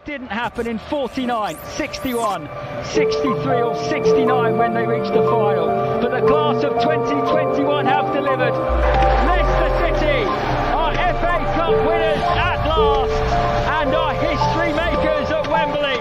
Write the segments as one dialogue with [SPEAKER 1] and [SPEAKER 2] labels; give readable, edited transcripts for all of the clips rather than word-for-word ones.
[SPEAKER 1] Didn't happen in 49, 61, 63 or 69 when they reached the final. But the class of 2021 have delivered. Leicester City are FA Cup winners at last and are history makers at Wembley.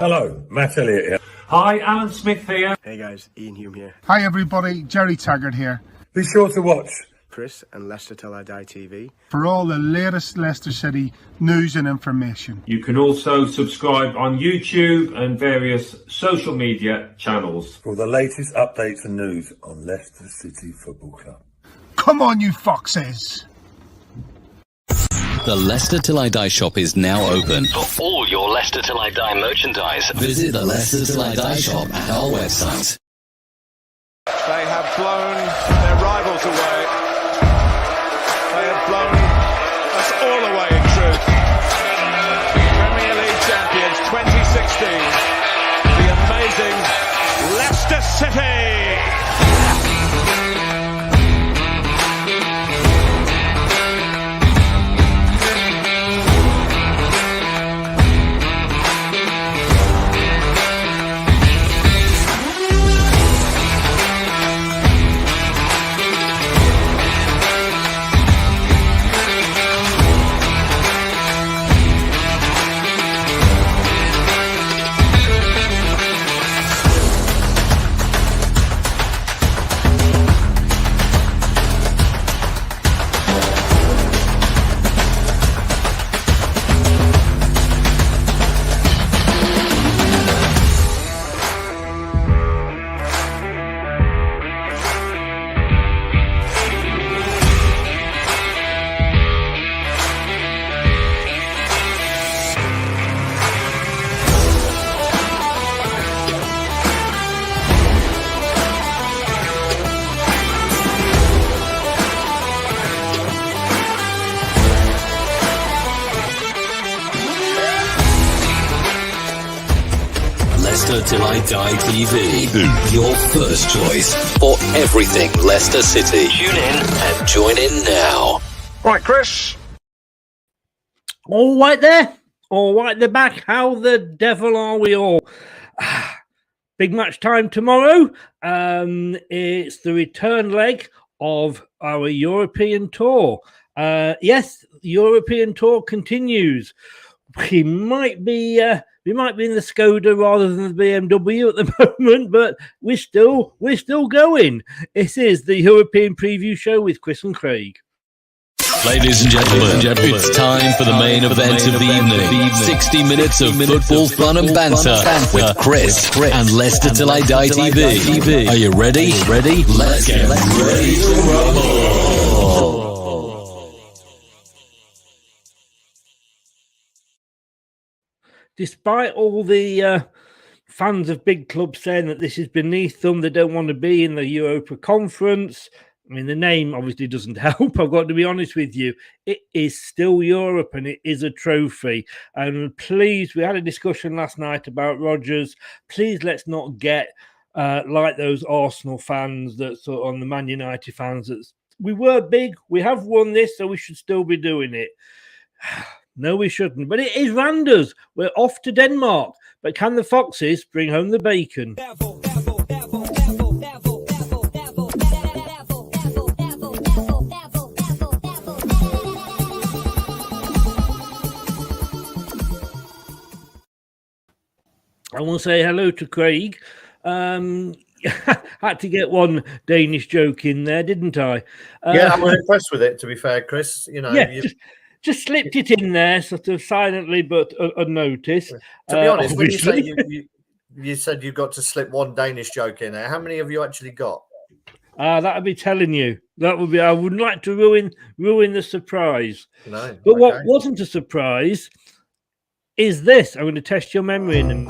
[SPEAKER 2] Hello, Matt Elliott here.
[SPEAKER 3] Hi, Alan Smith here.
[SPEAKER 4] Hey guys, Ian Hume here.
[SPEAKER 5] Hi everybody, Jerry Taggart here.
[SPEAKER 2] Be sure to watch
[SPEAKER 4] Chris and Leicester Till I Die TV
[SPEAKER 5] for all the latest Leicester City news and information.
[SPEAKER 3] You can also subscribe on YouTube and various social media channels
[SPEAKER 2] for the latest updates and news on Leicester City Football Club.
[SPEAKER 5] Come on, you foxes!
[SPEAKER 6] The Leicester Till I Die shop is now open.
[SPEAKER 7] For all your Leicester Till I Die merchandise,
[SPEAKER 6] visit the Leicester Till I Die shop at our website.
[SPEAKER 8] They have blown their rivals away. They have blown us all away in truth. Premier League champions 2016. The amazing Leicester City.
[SPEAKER 6] Till I Die TV, your first choice for everything Leicester City. Tune in and join in now.
[SPEAKER 8] Right, Chris.
[SPEAKER 9] All right there. All right, they're back. How the devil are we all? Big match time tomorrow. It's the return leg of our European tour. Yes, the European tour continues. We might be in the Skoda rather than the BMW at the moment, but we're still going. This is the European preview show with Chris and Craig.
[SPEAKER 6] Ladies and gentlemen, it's time for the main event of the evening. 60 minutes of football fun and banter with Chris and Leicester Till I Die TV. Are you ready? Let's get ready to rumble.
[SPEAKER 9] Despite all the fans of big clubs saying that this is beneath them, they don't want to be in the Europa Conference. I mean, the name obviously doesn't help. I've got to be honest with you. It is still Europe and it is a trophy. And please, we had a discussion last night about Rodgers. Please, let's not get like those Arsenal fans that sort of on the Man United fans that we were big. We have won this, so we should still be doing it. No, we shouldn't. But it is Randers. We're off to Denmark. But can the Foxes bring home the bacon? I want to say hello to Craig. Had to get one Danish joke in there, didn't I?
[SPEAKER 10] Yeah, I'm impressed with it, to be fair, Chris. You know,
[SPEAKER 9] yeah, just slipped it in there, sort of silently, but unnoticed.
[SPEAKER 10] To be honest, when you say you said you got to slip one Danish joke in there, how many have you actually got?
[SPEAKER 9] That would be telling you. That would be. I wouldn't like to ruin the surprise.
[SPEAKER 10] No,
[SPEAKER 9] but okay. What wasn't a surprise is this. I'm going to test your memory in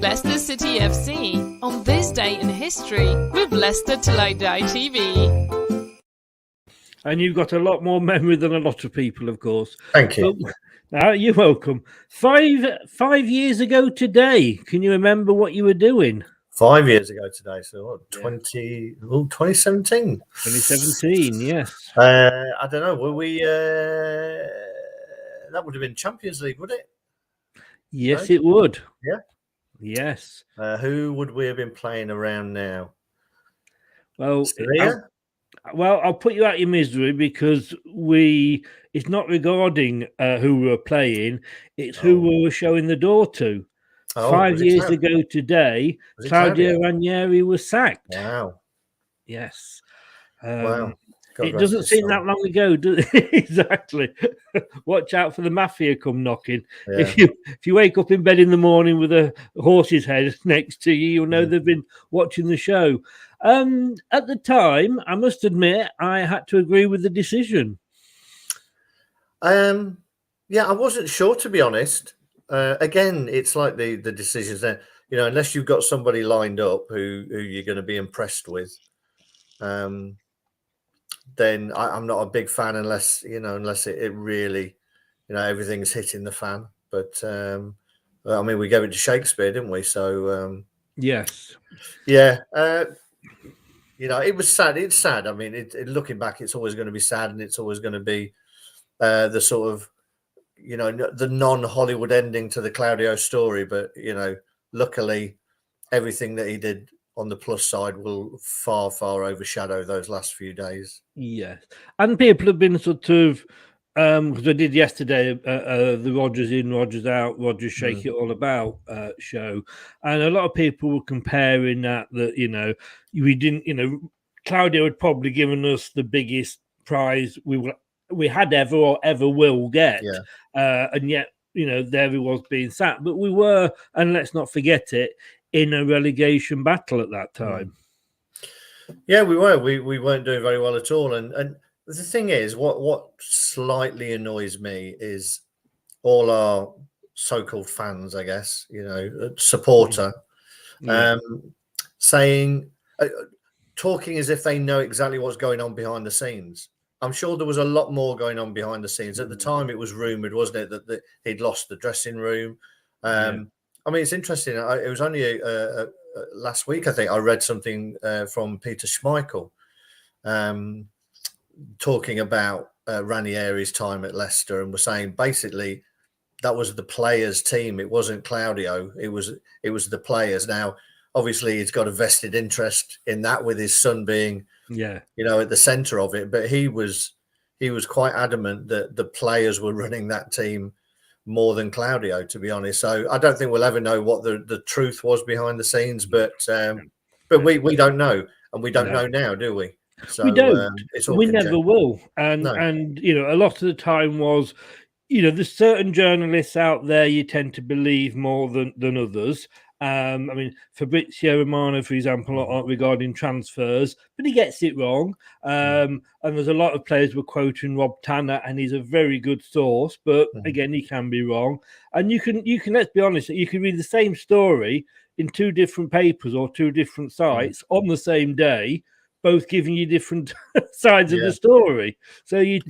[SPEAKER 11] Leicester City FC on this day in history with Leicester Till I Die TV.
[SPEAKER 9] And you've got a lot more memory than a lot of people, of course.
[SPEAKER 10] Thank you.
[SPEAKER 9] You're welcome. 5 years ago today, can you remember what you were doing?
[SPEAKER 10] 5 years ago today, so what, 2017?
[SPEAKER 9] 2017, yes.
[SPEAKER 10] I don't know. Were we that would have been Champions League, would it?
[SPEAKER 9] Yes, it would.
[SPEAKER 10] Yeah.
[SPEAKER 9] Yes.
[SPEAKER 10] Who would we have been playing around now?
[SPEAKER 9] Well,
[SPEAKER 10] Syria?
[SPEAKER 9] I'll put you out your misery because it's not regarding who we were playing, it's who we were showing the door to. 5 years ago today, Claudio Ranieri was sacked.
[SPEAKER 10] Wow.
[SPEAKER 9] Yes.
[SPEAKER 10] Wow.
[SPEAKER 9] It doesn't seem that long ago, does it? Exactly. Watch out for the mafia come knocking.
[SPEAKER 10] Yeah.
[SPEAKER 9] If you wake up in bed in the morning with a horse's head next to you, you'll know they've been watching the show. At the time, I must admit, I had to agree with the decision.
[SPEAKER 10] Yeah, I wasn't sure, to be honest. Again, it's like the decisions there. You know, unless you've got somebody lined up who you're going to be impressed with, then I'm not a big fan unless it really, everything's hitting the fan. But I mean, we gave it to Shakespeare, didn't we? So
[SPEAKER 9] yes,
[SPEAKER 10] yeah. It was sad. It's sad. I mean, looking back, it's always going to be sad, and it's always going to be the sort of, the non-Hollywood ending to the Claudio story. But, luckily, everything that he did on the plus side will far, far overshadow those last few days.
[SPEAKER 9] Yes. And people have been sort of, because I did yesterday, the Rodgers in, Rodgers out, Rodgers shake it all about show. And a lot of people were comparing that, we didn't, Claudio had probably given us the biggest prize we had ever or ever will get. And yet, there he was being sacked. But we were, and let's not forget it, in a relegation battle at that time.
[SPEAKER 10] Yeah, we were. We weren't doing very well at all. And the thing is, what slightly annoys me is all our so-called fans, I guess, supporter, talking as if they know exactly what's going on behind the scenes. I'm sure there was a lot more going on behind the scenes. At the time, it was rumoured, wasn't it, that he'd lost the dressing room. I mean, it's interesting. It was only last week, I think, I read something from Peter Schmeichel talking about Ranieri's time at Leicester, and was saying basically that was the players' team. It wasn't Claudio. It was the players. Now, obviously, he's got a vested interest in that, with his son being at the centre of it. But he was quite adamant that the players were running that team more than Claudio, to be honest. So I don't think we'll ever know what the truth was behind the scenes. But we don't know, and we don't know now, do we? So
[SPEAKER 9] we don't. We never will. And a lot of the time was, there's certain journalists out there you tend to believe more than others. I mean, Fabrizio Romano, for example, regarding transfers, but he gets it wrong. And there's a lot of players were quoting Rob Tanner, and he's a very good source, but again, he can be wrong. And you can, let's be honest, you can read the same story in two different papers or two different sites on the same day, both giving you different sides of the story. So you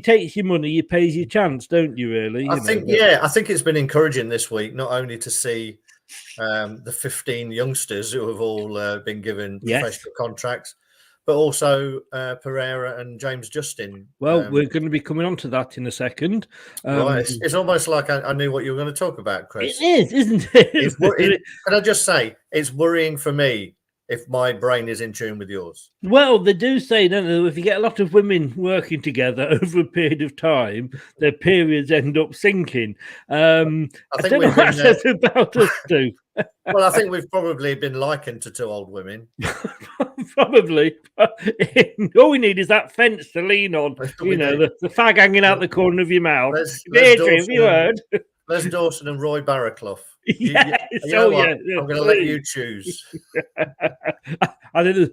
[SPEAKER 9] take your money, you pay your chance, don't you? Really?
[SPEAKER 10] I think it's been encouraging this week, not only to see the 15 youngsters who have all been given professional contracts, but also Pereira and James Justin.
[SPEAKER 9] Well, we're going to be coming on to that in a second.
[SPEAKER 10] Right. It's almost like I knew what you were going to talk about, Chris.
[SPEAKER 9] It is, isn't it?
[SPEAKER 10] Can I just say, it's worrying for me if my brain is in tune with yours.
[SPEAKER 9] Well, they do say, don't they, if you get a lot of women working together over a period of time, their periods end up sinking. I think don't know what that says about us too.
[SPEAKER 10] Well, I think we've probably been likened to two old women.
[SPEAKER 9] Probably. All we need is that fence to lean on. The fag hanging out the corner of your mouth. Deirdre, have you heard?
[SPEAKER 10] Les Dawson and Roy Barraclough.
[SPEAKER 9] Yes.
[SPEAKER 10] I'm going to let you choose.
[SPEAKER 9] I don't know,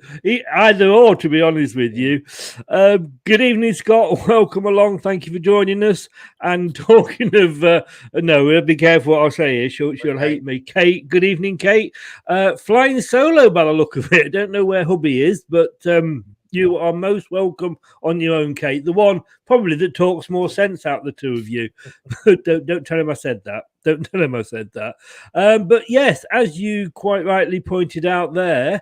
[SPEAKER 9] either or, to be honest with you. Good evening, Scott. Welcome along. Thank you for joining us. And talking of, no, be careful what I say here. She'll hate me. Kate, good evening, Kate. Flying solo by the look of it. I don't know where hubby is, but you are most welcome on your own, Kate. The one probably that talks more sense out of the two of you. Don't tell him I said that. Don't tell him I said that. But yes, as you quite rightly pointed out there,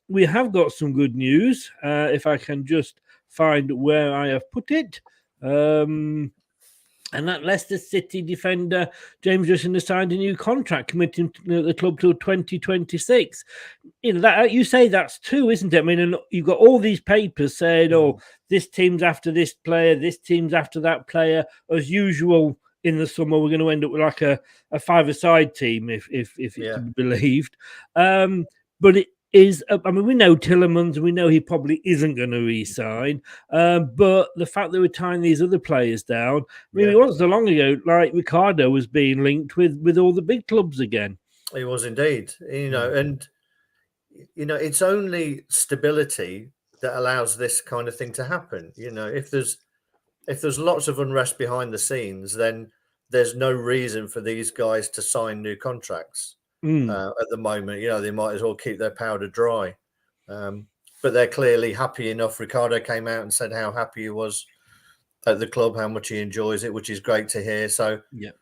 [SPEAKER 9] we have got some good news. If I can just find where I have put it. And that Leicester City defender, James Justin, has signed a new contract committing to the club till 2026. You know, that you say that's two, isn't it? I mean, and you've got all these papers saying, oh, this team's after this player, this team's after that player. As usual, in the summer, we're going to end up with like a five-a-side team, if it's to be believed. But it is, I mean, we know Tillemans, and we know he probably isn't going to re-sign. But the fact that we're tying these other players down, I mean, it wasn't so long ago, like Ricardo was being linked with all the big clubs again.
[SPEAKER 10] He was indeed, you know, and you know, it's only stability that allows this kind of thing to happen. You know, if there's lots of unrest behind the scenes, then there's no reason for these guys to sign new contracts. At the moment, you know, they might as well keep their powder dry. But they're clearly happy enough. Ricardo came out and said how happy he was at the club, how much he enjoys it, which is great to hear. So, you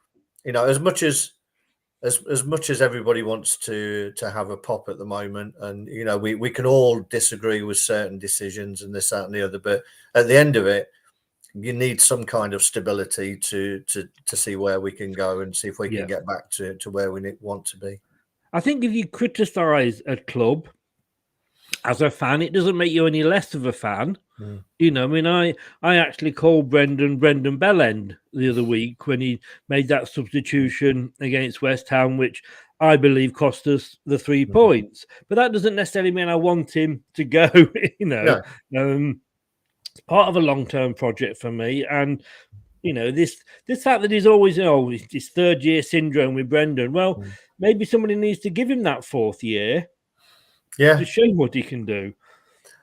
[SPEAKER 10] know, as much as everybody wants to have a pop at the moment, and you know, we can all disagree with certain decisions and this, that, and the other, but at the end of it, you need some kind of stability to see where we can go and see if we can get back to where we want to be.
[SPEAKER 9] I think if you criticise a club as a fan, it doesn't make you any less of a fan. You know, I mean, I actually called Brendan Bellend the other week when he made that substitution against West Ham, which I believe cost us the 3 points. But that doesn't necessarily mean I want him to go, you know. It's part of a long-term project for me. And, you know, this fact that he's always, this third-year syndrome with Brendan, well, maybe somebody needs to give him that fourth year to show what he can do.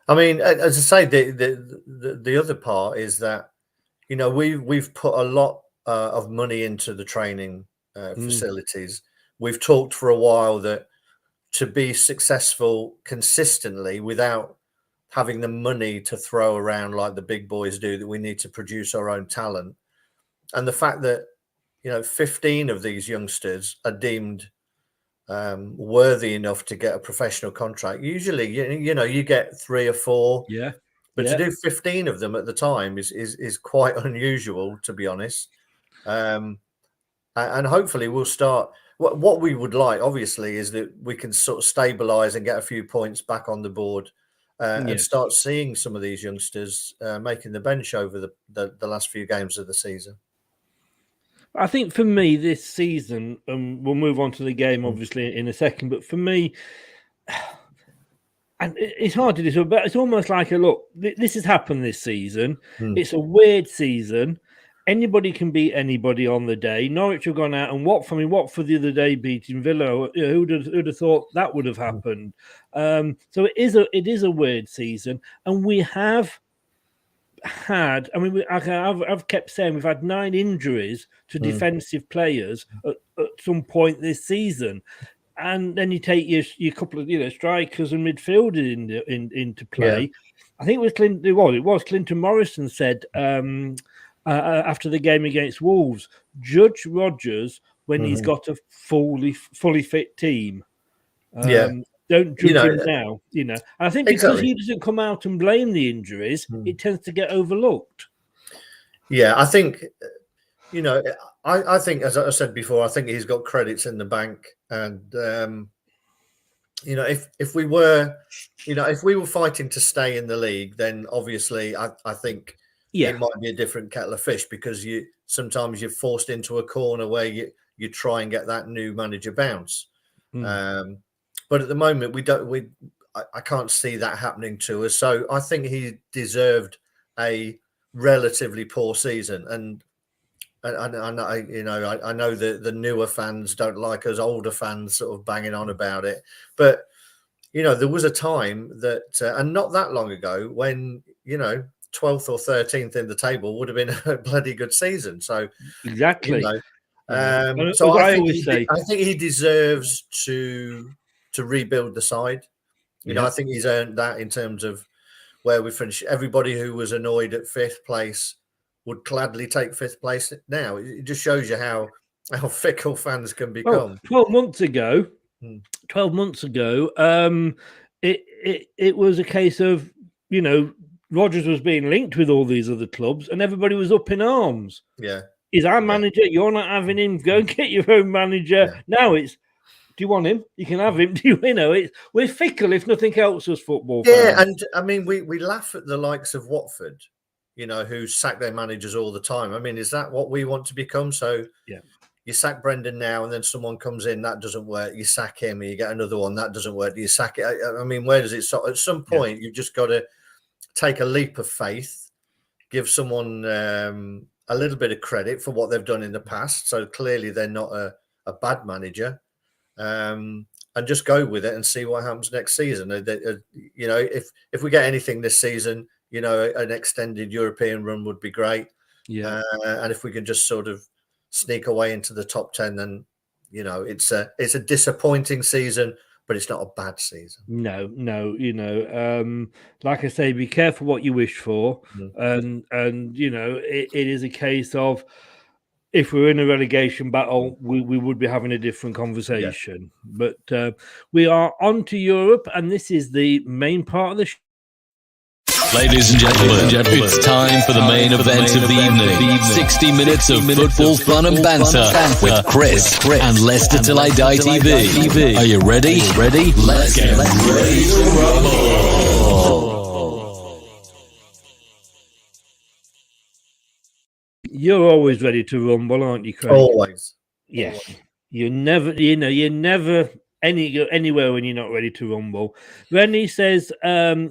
[SPEAKER 10] I mean, as I say, the other part is that, you know, we've put a lot of money into the training facilities. We've talked for a while that to be successful consistently without having the money to throw around like the big boys do, that we need to produce our own talent. And the fact that, you know, 15 of these youngsters are deemed worthy enough to get a professional contract. Usually, you know, you get 3 or 4. But to do 15 of them at the time is quite unusual, to be honest. And hopefully we'll start. What we would like, obviously, is that we can sort of stabilise and get a few points back on the board and start seeing some of these youngsters making the bench over the last few games of the season.
[SPEAKER 9] I think for me this season, we'll move on to the game obviously in a second, but for me, and it's hard to do, but it's almost like look, this has happened this season. It's a weird season. Anybody can beat anybody on the day. Norwich have gone out, and Watford the other day beating Villa. You know, who'd have thought that would have happened? So it is a weird season, and we have had. I mean, I've kept saying we've had 9 injuries to defensive players at some point this season, and then you take your couple of strikers and midfielders into play. I think it was Clinton Morrison said. After the game against Wolves, judge Rodgers when he's got a fully fit team. Don't judge him now. You know, I think because he doesn't come out and blame the injuries, it tends to get overlooked.
[SPEAKER 10] Yeah, I think, you know, I think, as I said before, I think he's got credits in the bank, and you know, if we were fighting to stay in the league, then obviously I think. It might be a different kettle of fish, because sometimes you're forced into a corner where you try and get that new manager bounce. But at the moment I can't see that happening to us. So I think he deserved a relatively poor season. And I know the newer fans don't like us older fans sort of banging on about it, but you know, there was a time that and not that long ago when, you know, 12th or 13th in the table would have been a bloody good season. So
[SPEAKER 9] exactly.
[SPEAKER 10] You know, so I think he deserves to rebuild the side. You know, I think he's earned that in terms of where we finished. Everybody who was annoyed at 5th place would gladly take 5th place now. It just shows you how fickle fans can become.
[SPEAKER 9] 12 months ago, it was a case of, you know, Rodgers was being linked with all these other clubs, and everybody was up in arms.
[SPEAKER 10] Yeah.
[SPEAKER 9] He's our manager. You're not having him. Go and get your own manager.
[SPEAKER 10] Yeah.
[SPEAKER 9] Now it's, do you want him? You can have him. We're fickle if nothing else as football
[SPEAKER 10] Yeah,
[SPEAKER 9] fans.
[SPEAKER 10] and I mean, we laugh at the likes of Watford, who sack their managers all the time. I mean, is that what we want to become? So
[SPEAKER 9] yeah.
[SPEAKER 10] You sack Brendan now, and then someone comes in, that doesn't work. You sack him, and you get another one, that doesn't work. You sack it. I mean, where does it stop? At some point, you've just got to take a leap of faith, give someone a little bit of credit for what they've done in the past. So clearly, they're not a bad manager, and just go with it and see what happens next season. If we get anything this season, an extended European run would be great.
[SPEAKER 9] Yeah,
[SPEAKER 10] and if we can just sort of sneak away into the top 10, then it's a disappointing season, but it's not a bad season.
[SPEAKER 9] No, like I say, be careful what you wish for, and it is a case of, if we're in a relegation battle, we would be having a different conversation. Yeah. But we are on to Europe, and this is the main part of the show.
[SPEAKER 6] Ladies and gentlemen, it's time for the main event of the evening. 60 minutes of football fun and banter with Chris and Leicester Till I Die TV. Are you ready? Let's get ready to rumble.
[SPEAKER 9] You're always ready to rumble, aren't you, Craig?
[SPEAKER 10] Always.
[SPEAKER 9] Yes. You're never, you're never anywhere when you're not ready to rumble. Rennie says,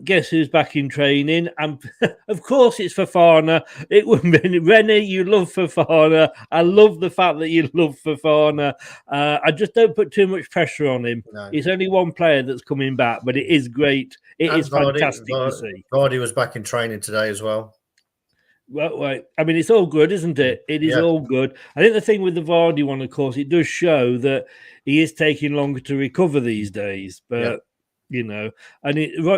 [SPEAKER 9] guess who's back in training? And of course it's Fofana. It would be Rennie, you love Fofana. I love the fact that you love Fofana. I just don't put too much pressure on him. No. It's only one player that's coming back, but it is great. It is fantastic to see.
[SPEAKER 10] Vardy was back in training today as well.
[SPEAKER 9] Well, I mean, it's all good, isn't it? It is all good. I think the thing with the Vardy one, of course, it does show that he is taking longer to recover these days. But, and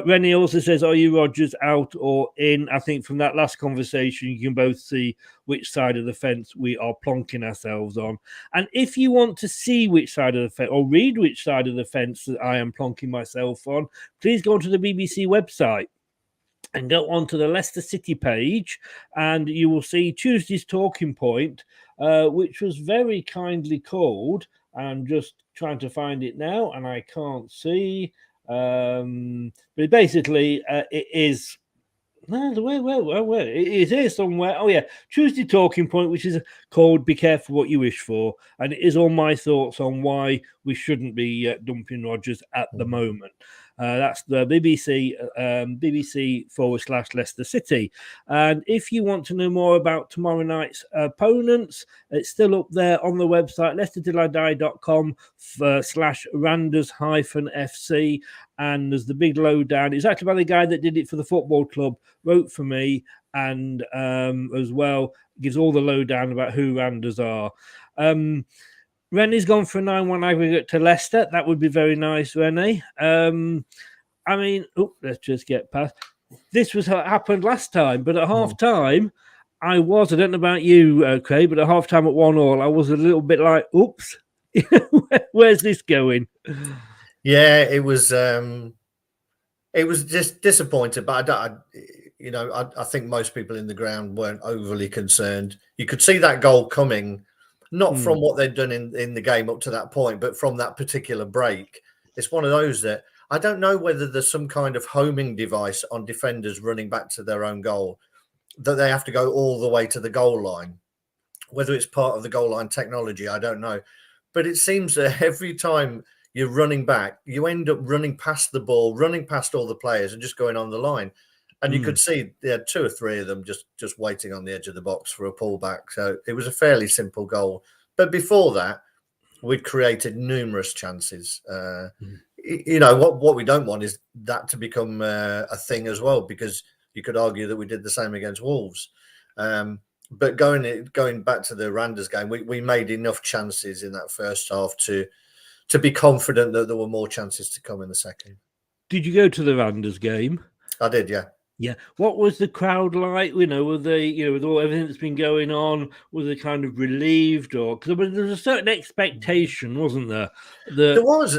[SPEAKER 9] Rennie also says, are you Rodgers out or in? I think from that last conversation, you can both see which side of the fence we are plonking ourselves on. And if you want to see which side of the fence, or read which side of the fence that I am plonking myself on, please go onto the BBC website and go onto the Leicester City page, and you will see Tuesday's talking point, which was very kindly called. I'm just trying to find it now, and I can't see. But basically, it is. No, where? It is here somewhere. Oh, yeah. Tuesday talking point, which is called Be Careful What You Wish For. And it is all my thoughts on why we shouldn't be dumping Rodgers at the moment. That's the BBC /Leicester City. And if you want to know more about tomorrow night's opponents, it's still up there on the website, leicestertillidie.com/Randers-FC. And there's the big lowdown. It's actually by the guy that did it for the football club, wrote for me, and as well gives all the lowdown about who Randers are. Rennie's gone for a 9-1 aggregate to Leicester. That would be very nice, Rennie. I mean, let's just get past. This was what happened last time, but at half-time, I don't know about you, Craig, but at half-time at 1-1, I was a little bit like, oops, where's this going?
[SPEAKER 10] Yeah, it was just disappointing, but I think most people in the ground weren't overly concerned. You could see that goal coming, not from what they'd done in the game up to that point, but from that particular break. It's one of those that I don't know whether there's some kind of homing device on defenders running back to their own goal that they have to go all the way to the goal line. Whether it's part of the goal line technology, I don't know. But it seems that every time you're running back, you end up running past the ball, running past all the players and just going on the line. And you could see they had 2 or 3 of them just waiting on the edge of the box for a pullback. So it was a fairly simple goal. But before that, we'd created numerous chances. What we don't want is that to become a thing as well, because you could argue that we did the same against Wolves. But going back to the Randers game, we made enough chances in that first half to be confident that there were more chances to come in the second.
[SPEAKER 9] Did you go to the Randers game?
[SPEAKER 10] I did, yeah.
[SPEAKER 9] Yeah. What was the crowd like? Were they, with all everything that's been going on, was they kind of relieved, or because there was a certain expectation, wasn't there?
[SPEAKER 10] There was.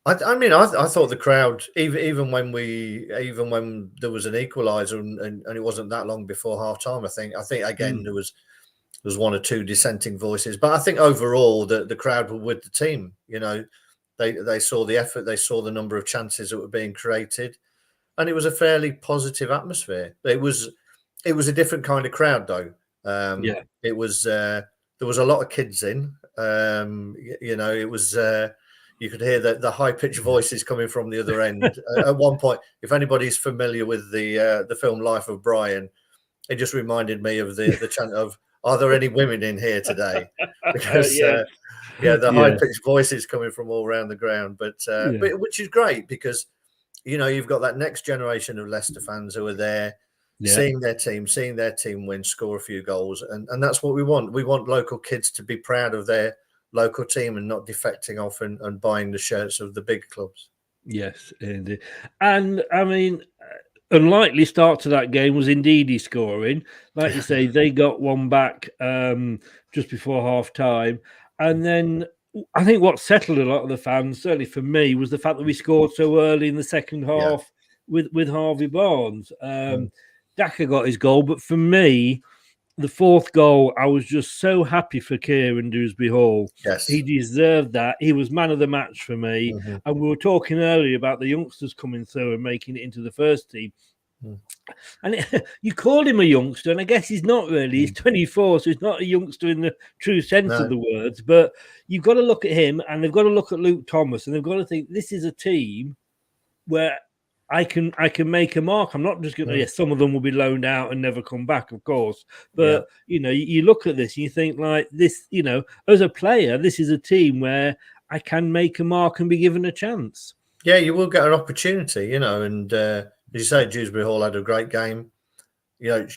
[SPEAKER 10] I mean, I thought the crowd, even when there was an equaliser and it wasn't that long before half time, I think again there was one or two dissenting voices, but I think overall the crowd were with the team. You know, they saw the effort, they saw the number of chances that were being created, and it was a fairly positive atmosphere. It was a different kind of crowd, though. It was there was a lot of kids in. You know, it was. You could hear the high-pitched voices coming from the other end. At one point, if anybody's familiar with the film Life of Brian, it just reminded me of the chant of, "Are there any women in here today?" Because the high-pitched voices coming from all around the ground. But which is great because you know you've got that next generation of Leicester fans who are there, seeing their team win, score a few goals, and that's what we want. We want local kids to be proud of their local team and not defecting off and buying the shirts of the big clubs.
[SPEAKER 9] Yes, indeed. And I mean, unlikely start to that game was indeed scoring. Like you say, they got one back just before half time. And then I think what settled a lot of the fans, certainly for me, was the fact that we scored so early in the second half with Harvey Barnes. Daka got his goal, but for me, the fourth goal, I was just so happy for Kieran Dewsbury Hall.
[SPEAKER 10] Yes.
[SPEAKER 9] He deserved that. He was man of the match for me. And we were talking earlier about the youngsters coming through and making it into the first team. And you call him a youngster, and I guess he's not really. He's 24, so he's not a youngster in the true sense of the words. But you've got to look at him, and they've got to look at Luke Thomas, and they've got to think this is a team where I can make a mark. I'm not just going to. Yes, some of them will be loaned out and never come back, of course. But you know, you look at this and you think like this. You know, as a player, this is a team where I can make a mark and be given a chance.
[SPEAKER 10] Yeah, you will get an opportunity. You know, and as you say, Dewsbury Hall had a great game. You know,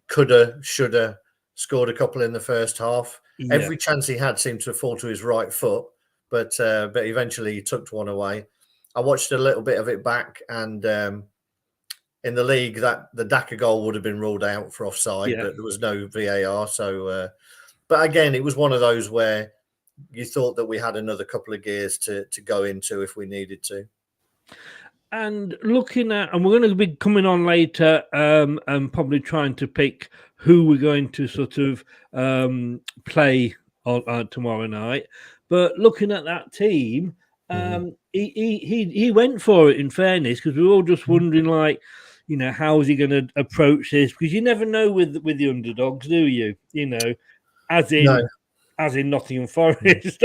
[SPEAKER 10] coulda, shoulda, scored a couple in the first half. Every chance he had seemed to fall to his right foot, but eventually he tucked one away. I watched a little bit of it back, and in the league, that the Daka goal would have been ruled out for offside, but there was no VAR. So, but again, it was one of those where you thought that we had another couple of gears to go into if we needed to.
[SPEAKER 9] And looking at, and we're going to be coming on later, and probably trying to pick who we're going to sort of play on tomorrow night. But looking at that team. He went for it, in fairness, because we were all just wondering, like, you know, how is he going to approach this? Because you never know with the underdogs, do you? You know, as in Nottingham Forest,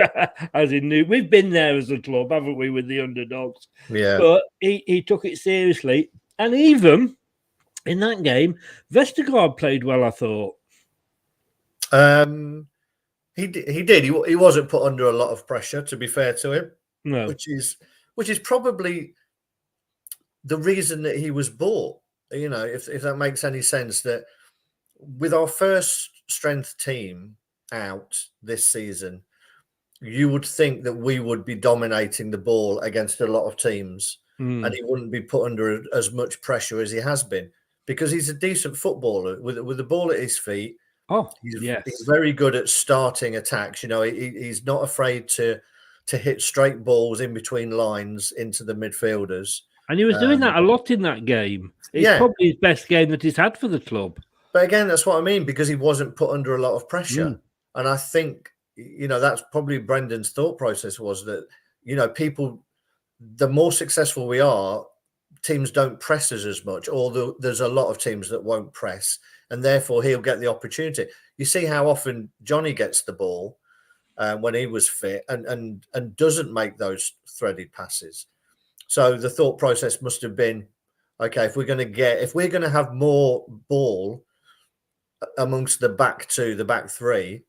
[SPEAKER 9] as in New. We've been there as a club, haven't we, with the underdogs?
[SPEAKER 10] Yeah.
[SPEAKER 9] But he took it seriously, and even in that game, Vestergaard played well, I thought.
[SPEAKER 10] He did. He wasn't put under a lot of pressure, to be fair to him.
[SPEAKER 9] No.
[SPEAKER 10] Which is probably the reason that he was bought. You know, if that makes any sense, that with our first strength team out this season, you would think that we would be dominating the ball against a lot of teams, and he wouldn't be put under as much pressure as he has been, because he's a decent footballer with the ball at his feet. He's very good at starting attacks. You know, he's not afraid to hit straight balls in between lines into the midfielders. And
[SPEAKER 9] he was doing that a lot in that game. It's probably his best game that he's had for the club.
[SPEAKER 10] But again, that's what I mean, because he wasn't put under a lot of pressure. And I think, you know, that's probably Brendan's thought process was that, you know, people, the more successful we are, teams don't press us as much, or there's a lot of teams that won't press, and therefore he'll get the opportunity. You see how often Johnny gets the ball when he was fit and doesn't make those threaded passes. So the thought process must have been, okay, if we're going to have more ball amongst the back two, the back three,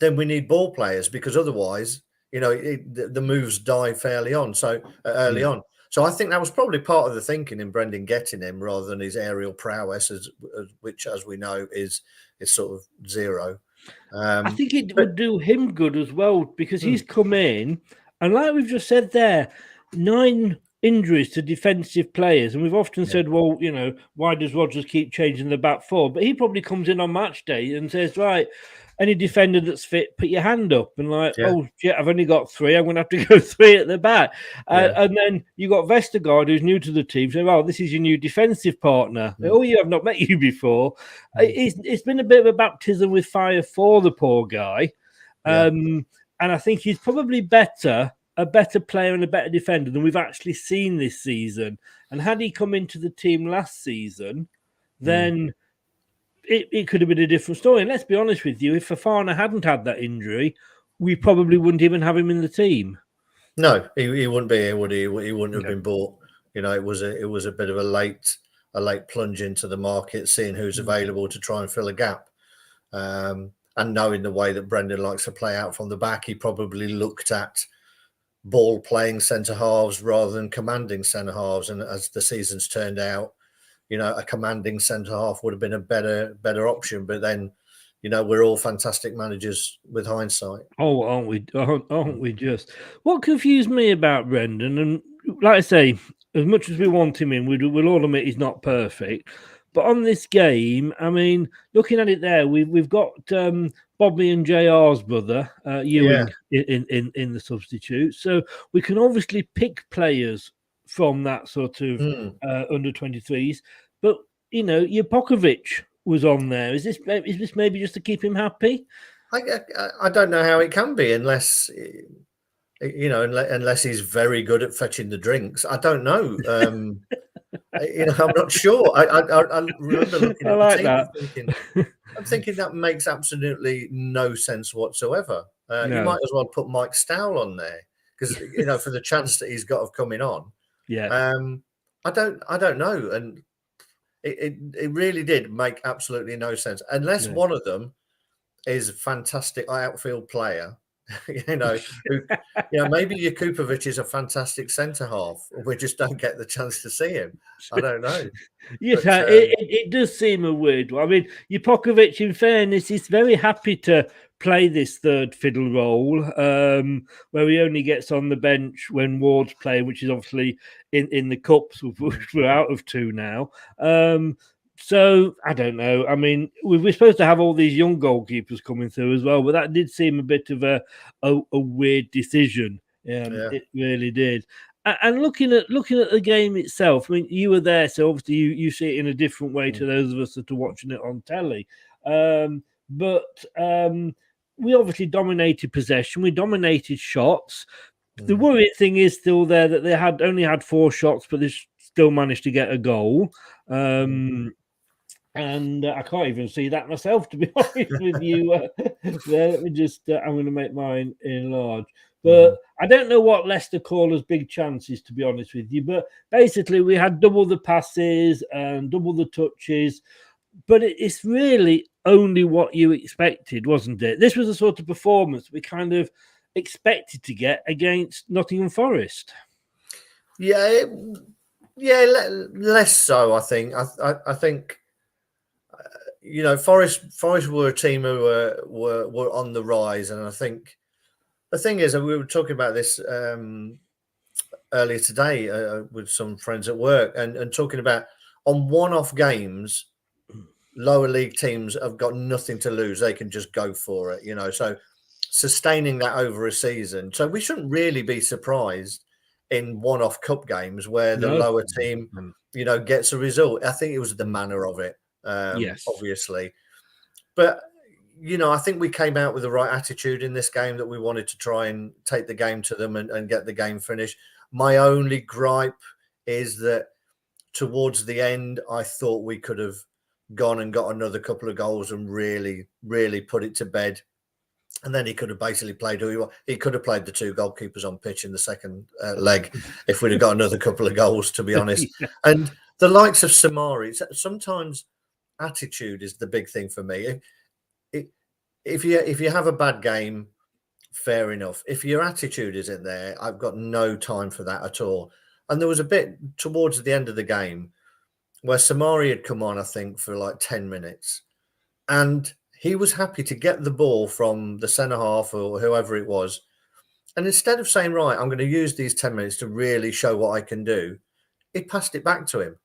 [SPEAKER 10] then we need ball players, because otherwise, you know, the moves die fairly on. So early on. So I think that was probably part of the thinking in Brendan getting him, rather than his aerial prowess, which, as we know, is sort of zero.
[SPEAKER 9] I think it would do him good as well, because he's come in, and like we've just said there, 9 injuries to defensive players. And we've often said, well, you know, why does Rodgers keep changing the back four? But he probably comes in on match day and says, right, any defender that's fit, put your hand up. And like, oh, shit, I've only got 3. I'm going to have to go 3 at the back. And then you got Vestergaard, who's new to the team. So, oh, this is your new defensive partner. Oh, you have not met you before. It's been a bit of a baptism with fire for the poor guy. And I think he's probably a better player and a better defender than we've actually seen this season. And had he come into the team last season, then it could have been a different story. And let's be honest with you, if Fofana hadn't had that injury, we probably wouldn't even have him in the team.
[SPEAKER 10] No, he wouldn't be here, would he? He wouldn't have been bought. You know, it was a bit of a late plunge into the market, seeing who's available to try and fill a gap. And knowing the way that Brendan likes to play out from the back, he probably looked at ball playing centre halves rather than commanding centre halves. And as the season's turned out, you know, a commanding centre half would have been a better option. But then, you know, we're all fantastic managers with hindsight.
[SPEAKER 9] Oh, aren't we? Aren't we just? What confused me about Brendan, and like I say, as much as we want him in, we'll all admit he's not perfect. But on this game, I mean, looking at it there, we've got Bobby and JR's brother, Ewing, in the substitute. So we can obviously pick players from that sort of under 23s. But, you know, Jupokovic was on there. Is this maybe just to keep him happy?
[SPEAKER 10] I don't know how it can be unless, you know, unless he's very good at fetching the drinks. I don't know. You know, I'm not sure. I remember looking at
[SPEAKER 9] like
[SPEAKER 10] the team I'm thinking that makes absolutely no sense whatsoever. You might as well put Mike Stowell on there because, you know, for the chance that he's got of coming on.
[SPEAKER 9] Yeah.
[SPEAKER 10] I don't know. And it really did make absolutely no sense unless one of them is a fantastic outfield player. You know, maybe Jakupovic is a fantastic centre half. We just don't get the chance to see him. I don't know.
[SPEAKER 9] Yes, it does seem a weird one. I mean, Jupokovic, in fairness, is very happy to play this third fiddle role, where he only gets on the bench when Ward's playing, which is obviously in the cups, which we're out of 2 now. So I don't know. I mean, we're supposed to have all these young goalkeepers coming through as well, but that did seem a bit of a weird decision. It really did. And looking at the game itself, I mean, you were there, so obviously you see it in a different way to those of us that are watching it on telly. But we obviously dominated possession. We dominated shots. The worrying thing is still there that they only had 4 shots, but they still managed to get a goal. And I can't even see that myself, to be honest with you. Let me just, I'm going to make mine enlarge. But I don't know what Leicester call as big chances, to be honest with you. But basically, we had double the passes and double the touches. But it's really only what you expected, wasn't it? This was a sort of performance we kind of expected to get against Nottingham Forest.
[SPEAKER 10] Yeah, less so, I think. I think, you know, Forest were a team who were on the rise, and I think the thing is, and we were talking about this earlier today with some friends at work, and talking about on one-off games, lower league teams have got nothing to lose; they can just go for it, you know. So sustaining that over a season, so we shouldn't really be surprised in one-off cup games where the lower team, you know, gets a result. I think it was the manner of it. Obviously, but you know, I think we came out with the right attitude in this game, that we wanted to try and take the game to them and get the game finished. My only gripe is that towards the end, I thought we could have gone and got another couple of goals and really put it to bed. And then he could have basically played he could have played the 2 goalkeepers on pitch in the second leg if we'd have got another couple of goals, to be honest. And the likes of Samari, sometimes attitude is the big thing for me. If you have a bad game, fair enough. If your attitude isn't there, I've got no time for that at all. And there was a bit towards the end of the game where Samari had come on, I think, for like 10 minutes. And he was happy to get the ball from the centre half or whoever it was And instead of saying, right, I'm going to use these 10 minutes to really show what I can do, he passed it back to him.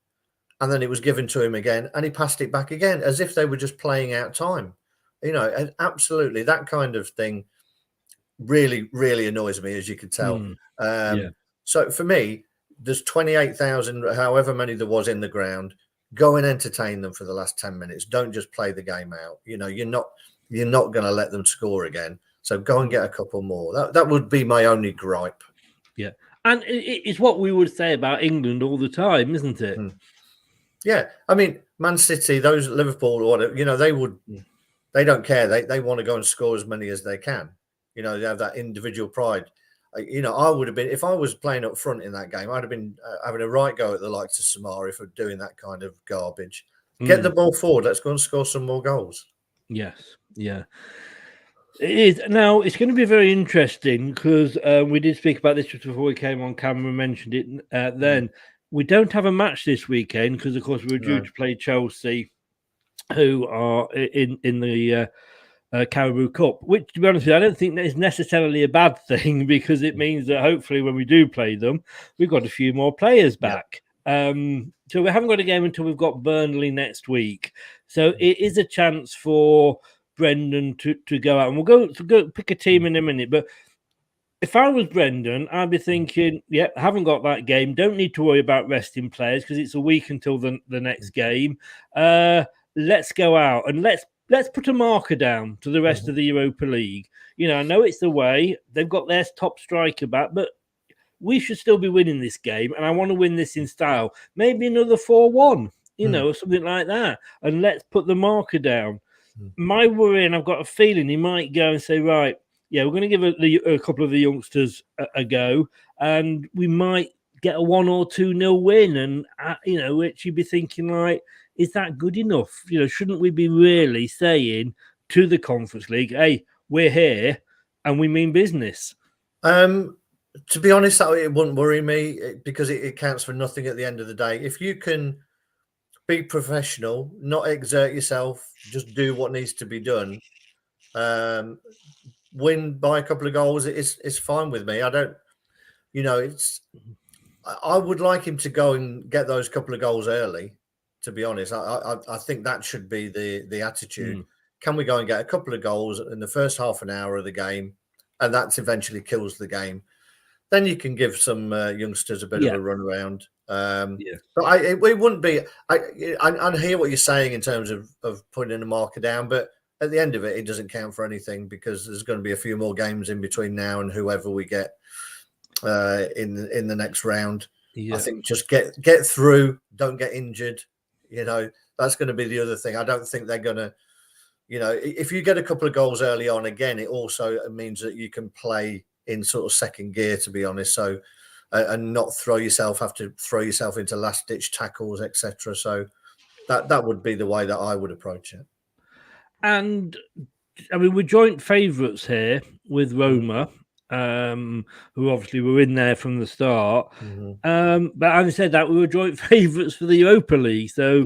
[SPEAKER 10] And then it was given to him again, and he passed it back again, as if they were just playing out time. And absolutely, that kind of thing really, really annoys me, as you can tell. So for me, there's 28,000, however many there was in the ground. Go and entertain them for the last 10 minutes. Don't just play the game out. You're not going to let them score again. So go and get a couple more. That would be my only gripe.
[SPEAKER 9] Yeah, and it's what we would say about England all the time, isn't it?
[SPEAKER 10] Yeah, I mean, Man City, those Liverpool, or whatever, they don't care. They want to go and score as many as they can. They have that individual pride. I would have been, if I was playing up front in that game, I'd have been having a right go at the likes of Samari for doing that kind of garbage. Get the ball forward. Let's go and score some more goals.
[SPEAKER 9] Yes, yeah. It is. Now, it's going to be very interesting because we did speak about this just before we came on camera and mentioned it then. We don't have a match this weekend because, of course, we were due to play Chelsea, who are in the Carabao Cup, which, to be honest with you, I don't think that is necessarily a bad thing because it means that hopefully when we do play them, we've got a few more players back. So we haven't got a game until we've got Burnley next week. So it is a chance for Brendan to go out, and we'll go pick a team in a minute. But if I was Brendan, I'd be thinking, haven't got that game. Don't need to worry about resting players because it's a week until the next game. Let's go out and let's put a marker down to the rest of the Europa League. I know it's away. They've got their top striker back, but we should still be winning this game. And I want to win this in style. Maybe another 4-1, or something like that. And let's put the marker down. My worry, and I've got a feeling he might go and say, right, we're going to give a couple of the youngsters a go, and we might get a 1 or 2-0 win. And, which you'd be thinking, like, is that good enough? Shouldn't we be really saying to the Conference League, hey, we're here and we mean business?
[SPEAKER 10] To be honest, it wouldn't worry me because it counts for nothing at the end of the day. If you can be professional, not exert yourself, just do what needs to be done, win by a couple of goals, it's fine with me. I don't, I would like him to go and get those couple of goals early. To be honest, I think that should be the attitude. Can we go and get a couple of goals in the first half an hour of the game, and that eventually kills the game? Then you can give some youngsters a bit of a run around. But it wouldn't be. I hear what you're saying in terms of putting a marker down, but at the end of it, it doesn't count for anything because there's going to be a few more games in between now and whoever we get in the next round. I think just get through, don't get injured. That's going to be the other thing. I don't think they're going to, if you get a couple of goals early on, again, it also means that you can play in sort of second gear, to be honest. So, and not have to throw yourself into last ditch tackles, etc. So that would be the way that I would approach it. And
[SPEAKER 9] I mean, we're joint favourites here with Roma, who obviously were in there from the start. But having said that, we were joint favourites for the Europa League, so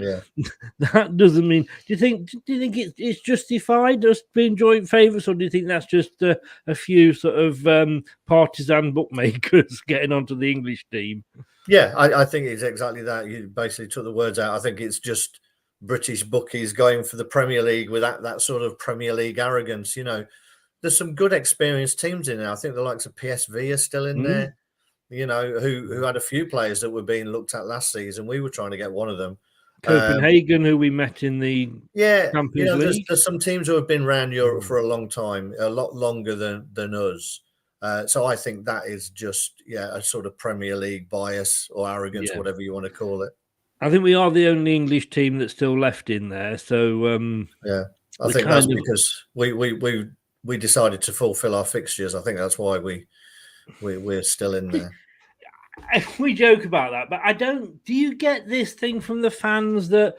[SPEAKER 9] that doesn't mean. Do you think it's justified us being joint favourites, or do you think that's just a few sort of partisan bookmakers getting onto the English team?
[SPEAKER 10] Yeah, I think it's exactly that. You basically took the words out. I think it's just British bookies going for the Premier League with that sort of Premier League arrogance. There's some good experienced teams in there. I think the likes of PSV are still in there, who had a few players that were being looked at last season. We were trying to get one of them.
[SPEAKER 9] Copenhagen, who we met in the Champions League.
[SPEAKER 10] There's some teams who have been around Europe for a long time, a lot longer than us. So I think that is just, a sort of Premier League bias or arrogance, whatever you want to call it.
[SPEAKER 9] I think we are the only English team that's still left in there. So
[SPEAKER 10] I think that's because we decided to fulfill our fixtures. I think that's why we're still in there.
[SPEAKER 9] We joke about that, but I don't. Do you get this thing from the fans that?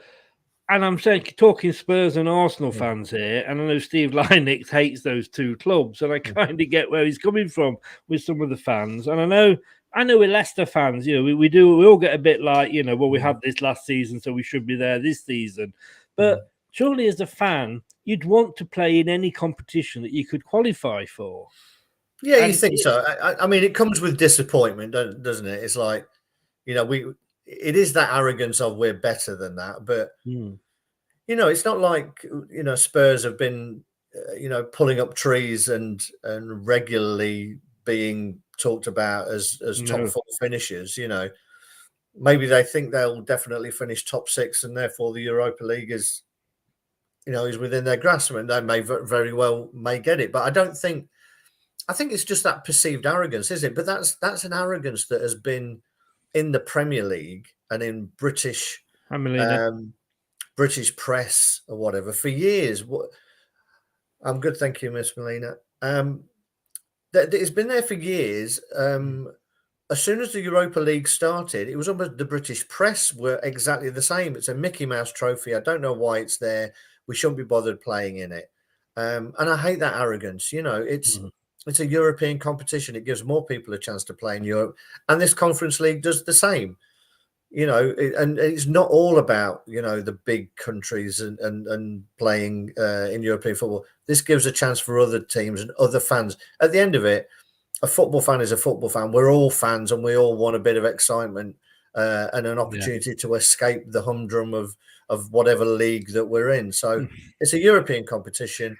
[SPEAKER 9] And I'm saying, talking Spurs and Arsenal fans here, and I know Steve Lynix hates those two clubs, and I kind of get where he's coming from with some of the fans. And I know with Leicester fans, we all get a bit like, well, we had this last season, so we should be there this season. But surely as a fan, you'd want to play in any competition that you could qualify for.
[SPEAKER 10] Yeah, you
[SPEAKER 9] And
[SPEAKER 10] think so? I mean, it comes with disappointment, doesn't it? It's like, it is that arrogance of we're better than that, but it's not like Spurs have been pulling up trees and regularly being talked about as top four finishers. Maybe they think they'll definitely finish top six, and therefore the Europa League is within their grasp, and they may very well may get it. But I don't think. I think it's just that perceived arrogance, is it? But that's an arrogance that has been in the Premier League and in British press or whatever for years. I'm good, thank you, Miss Melina. It's been there for years. As soon as the Europa League started, it was almost the British press were exactly the same. It's a Mickey Mouse trophy. I don't know why it's there. We shouldn't be bothered playing in it. And I hate that arrogance. It's a European competition. It gives more people a chance to play in Europe. And this Conference League does the same. And it's not all about, the big countries and playing in European football. This gives a chance for other teams and other fans. At the end of it, a football fan is a football fan. We're all fans and we all want a bit of excitement and an opportunity to escape the humdrum of whatever league that we're in. So it's a European competition.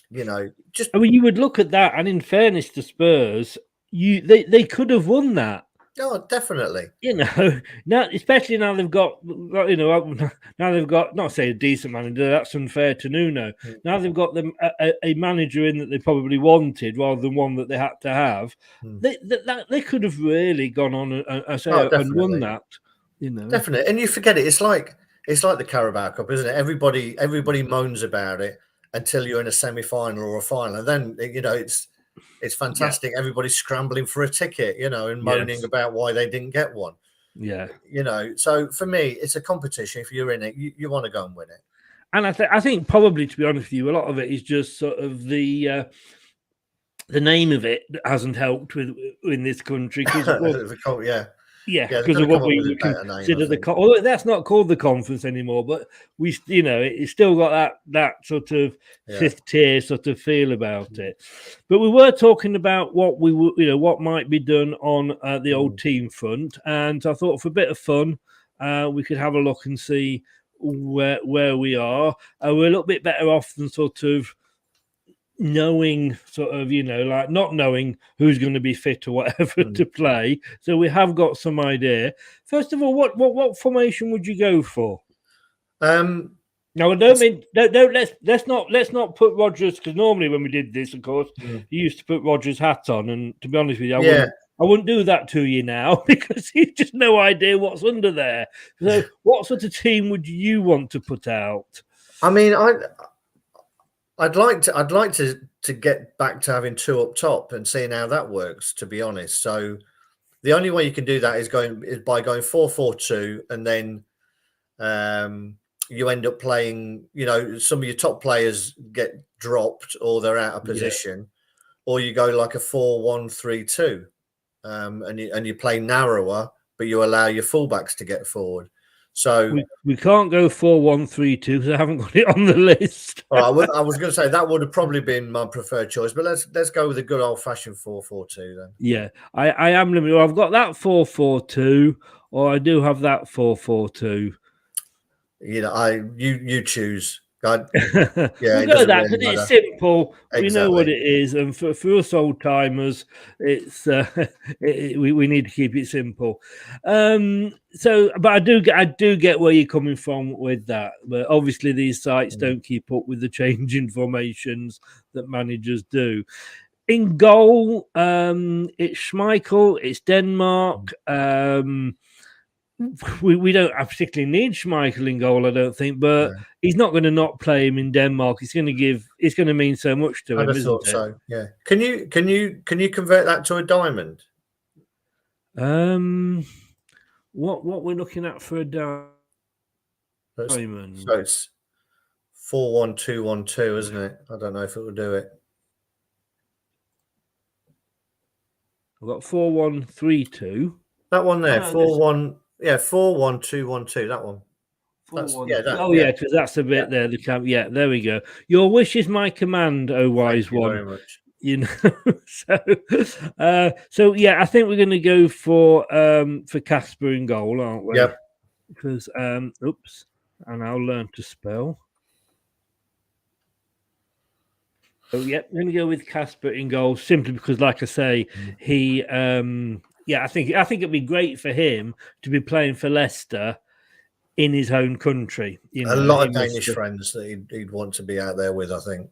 [SPEAKER 9] You would look at that, and in fairness to Spurs, they could have won that.
[SPEAKER 10] Oh, definitely.
[SPEAKER 9] Now, especially now they've got not say a decent manager. That's unfair to Nuno. Now they've got them a manager in that they probably wanted, rather than one that they had to have. They could have really gone on and won that.
[SPEAKER 10] Definitely, and you forget it. It's like the Carabao Cup, isn't it? Everybody moans about it until you're in a semi-final or a final, and then it's fantastic. Yeah. Everybody's scrambling for a ticket, and moaning about why they didn't get one.
[SPEAKER 9] Yeah,
[SPEAKER 10] So for me, it's a competition. If you're in it, you want to go and win it.
[SPEAKER 9] And I think probably, to be honest with you, a lot of it is just sort of the name of it that hasn't helped in this country. Because of what we consider the that's not called the conference anymore, but it's still got that sort of fifth tier sort of feel about it. But we were talking about what what might be done on the old team front, and I thought for a bit of fun, we could have a look and see where we are. We're a little bit better off than sort of knowing like not knowing who's going to be fit or whatever to play. So we have got some idea. First of all, what formation would you go for?
[SPEAKER 10] No,
[SPEAKER 9] I don't mean let's not put Rodgers, because normally when we did this, of course, you used to put Rodgers' hat on, and to be honest with you, I wouldn't do that to you now because you've just no idea what's under there. So what sort of team would you want to put out?
[SPEAKER 10] I mean, I'd like to get back to having two up top and seeing how that works, to be honest. So the only way you can do that is by going 4-4-2, and then you end up playing, some of your top players get dropped or they're out of position, or you go like a 4-1-3-2, and you play narrower, but you allow your fullbacks to get forward. So
[SPEAKER 9] we can't go 4-1-3-2 because I haven't got it on the list.
[SPEAKER 10] All right, I was going to say that would have probably been my preferred choice, but let's go with a good old fashioned 4-4-2 then.
[SPEAKER 9] Yeah, I am limited. I've got that 4-4-2, or I do have that 4-4-2.
[SPEAKER 10] You choose.
[SPEAKER 9] We'll go that because it's simple. Exactly. We know what it is, and for us old timers, it's we need to keep it simple. But I do get where you're coming from with that. But obviously, these sites don't keep up with the changing formations that managers do. In goal, it's Schmeichel, it's Denmark. We don't particularly need Schmeichel in goal, I don't think, but he's not going to not play him in Denmark. It's going to mean so much to him, isn't it?
[SPEAKER 10] So, yeah. Can you convert that to a diamond?
[SPEAKER 9] What we're looking at for a diamond?
[SPEAKER 10] So it's 4-1-2-1-2, isn't it? I don't know if it will do it.
[SPEAKER 9] I've got 4-1-3-2.
[SPEAKER 10] That one there, 4-1. Yeah, 4-1-2-1-2. That one.
[SPEAKER 9] Because that's a bit there. There we go. Your wish is my command, O wise one.
[SPEAKER 10] Very much.
[SPEAKER 9] So yeah, I think we're going to go for Casper in goal, aren't we?
[SPEAKER 10] Yep.
[SPEAKER 9] Because oops, and I'll learn to spell. So yeah, I'm going to go with Casper in goal simply because, like I say, he I think it'd be great for him to be playing for Leicester in his own country.
[SPEAKER 10] A lot of Danish friends that he'd want to be out there with, I think.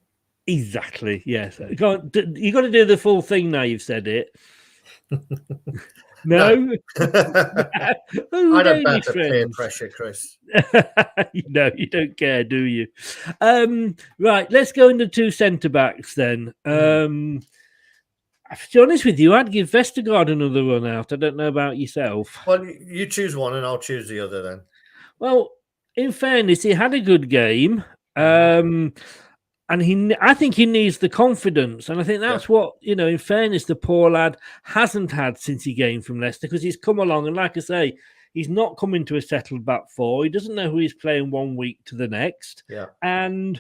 [SPEAKER 9] Exactly. Yes. You got to do the full thing now. You've said it. No.
[SPEAKER 10] I don't bow to peer pressure, Chris.
[SPEAKER 9] No, you don't care, do you? Right. Let's go into two centre backs then. To be honest with you, I'd give Vestergaard another run out. I don't know about yourself.
[SPEAKER 10] Well, you choose one and I'll choose the other then.
[SPEAKER 9] Well, in fairness, he had a good game. And I think he needs the confidence. And I think that's what, in fairness, the poor lad hasn't had since he came from Leicester, because he's come along. And like I say, he's not come into a settled back four. He doesn't know who he's playing 1 week to the next.
[SPEAKER 10] Yeah.
[SPEAKER 9] And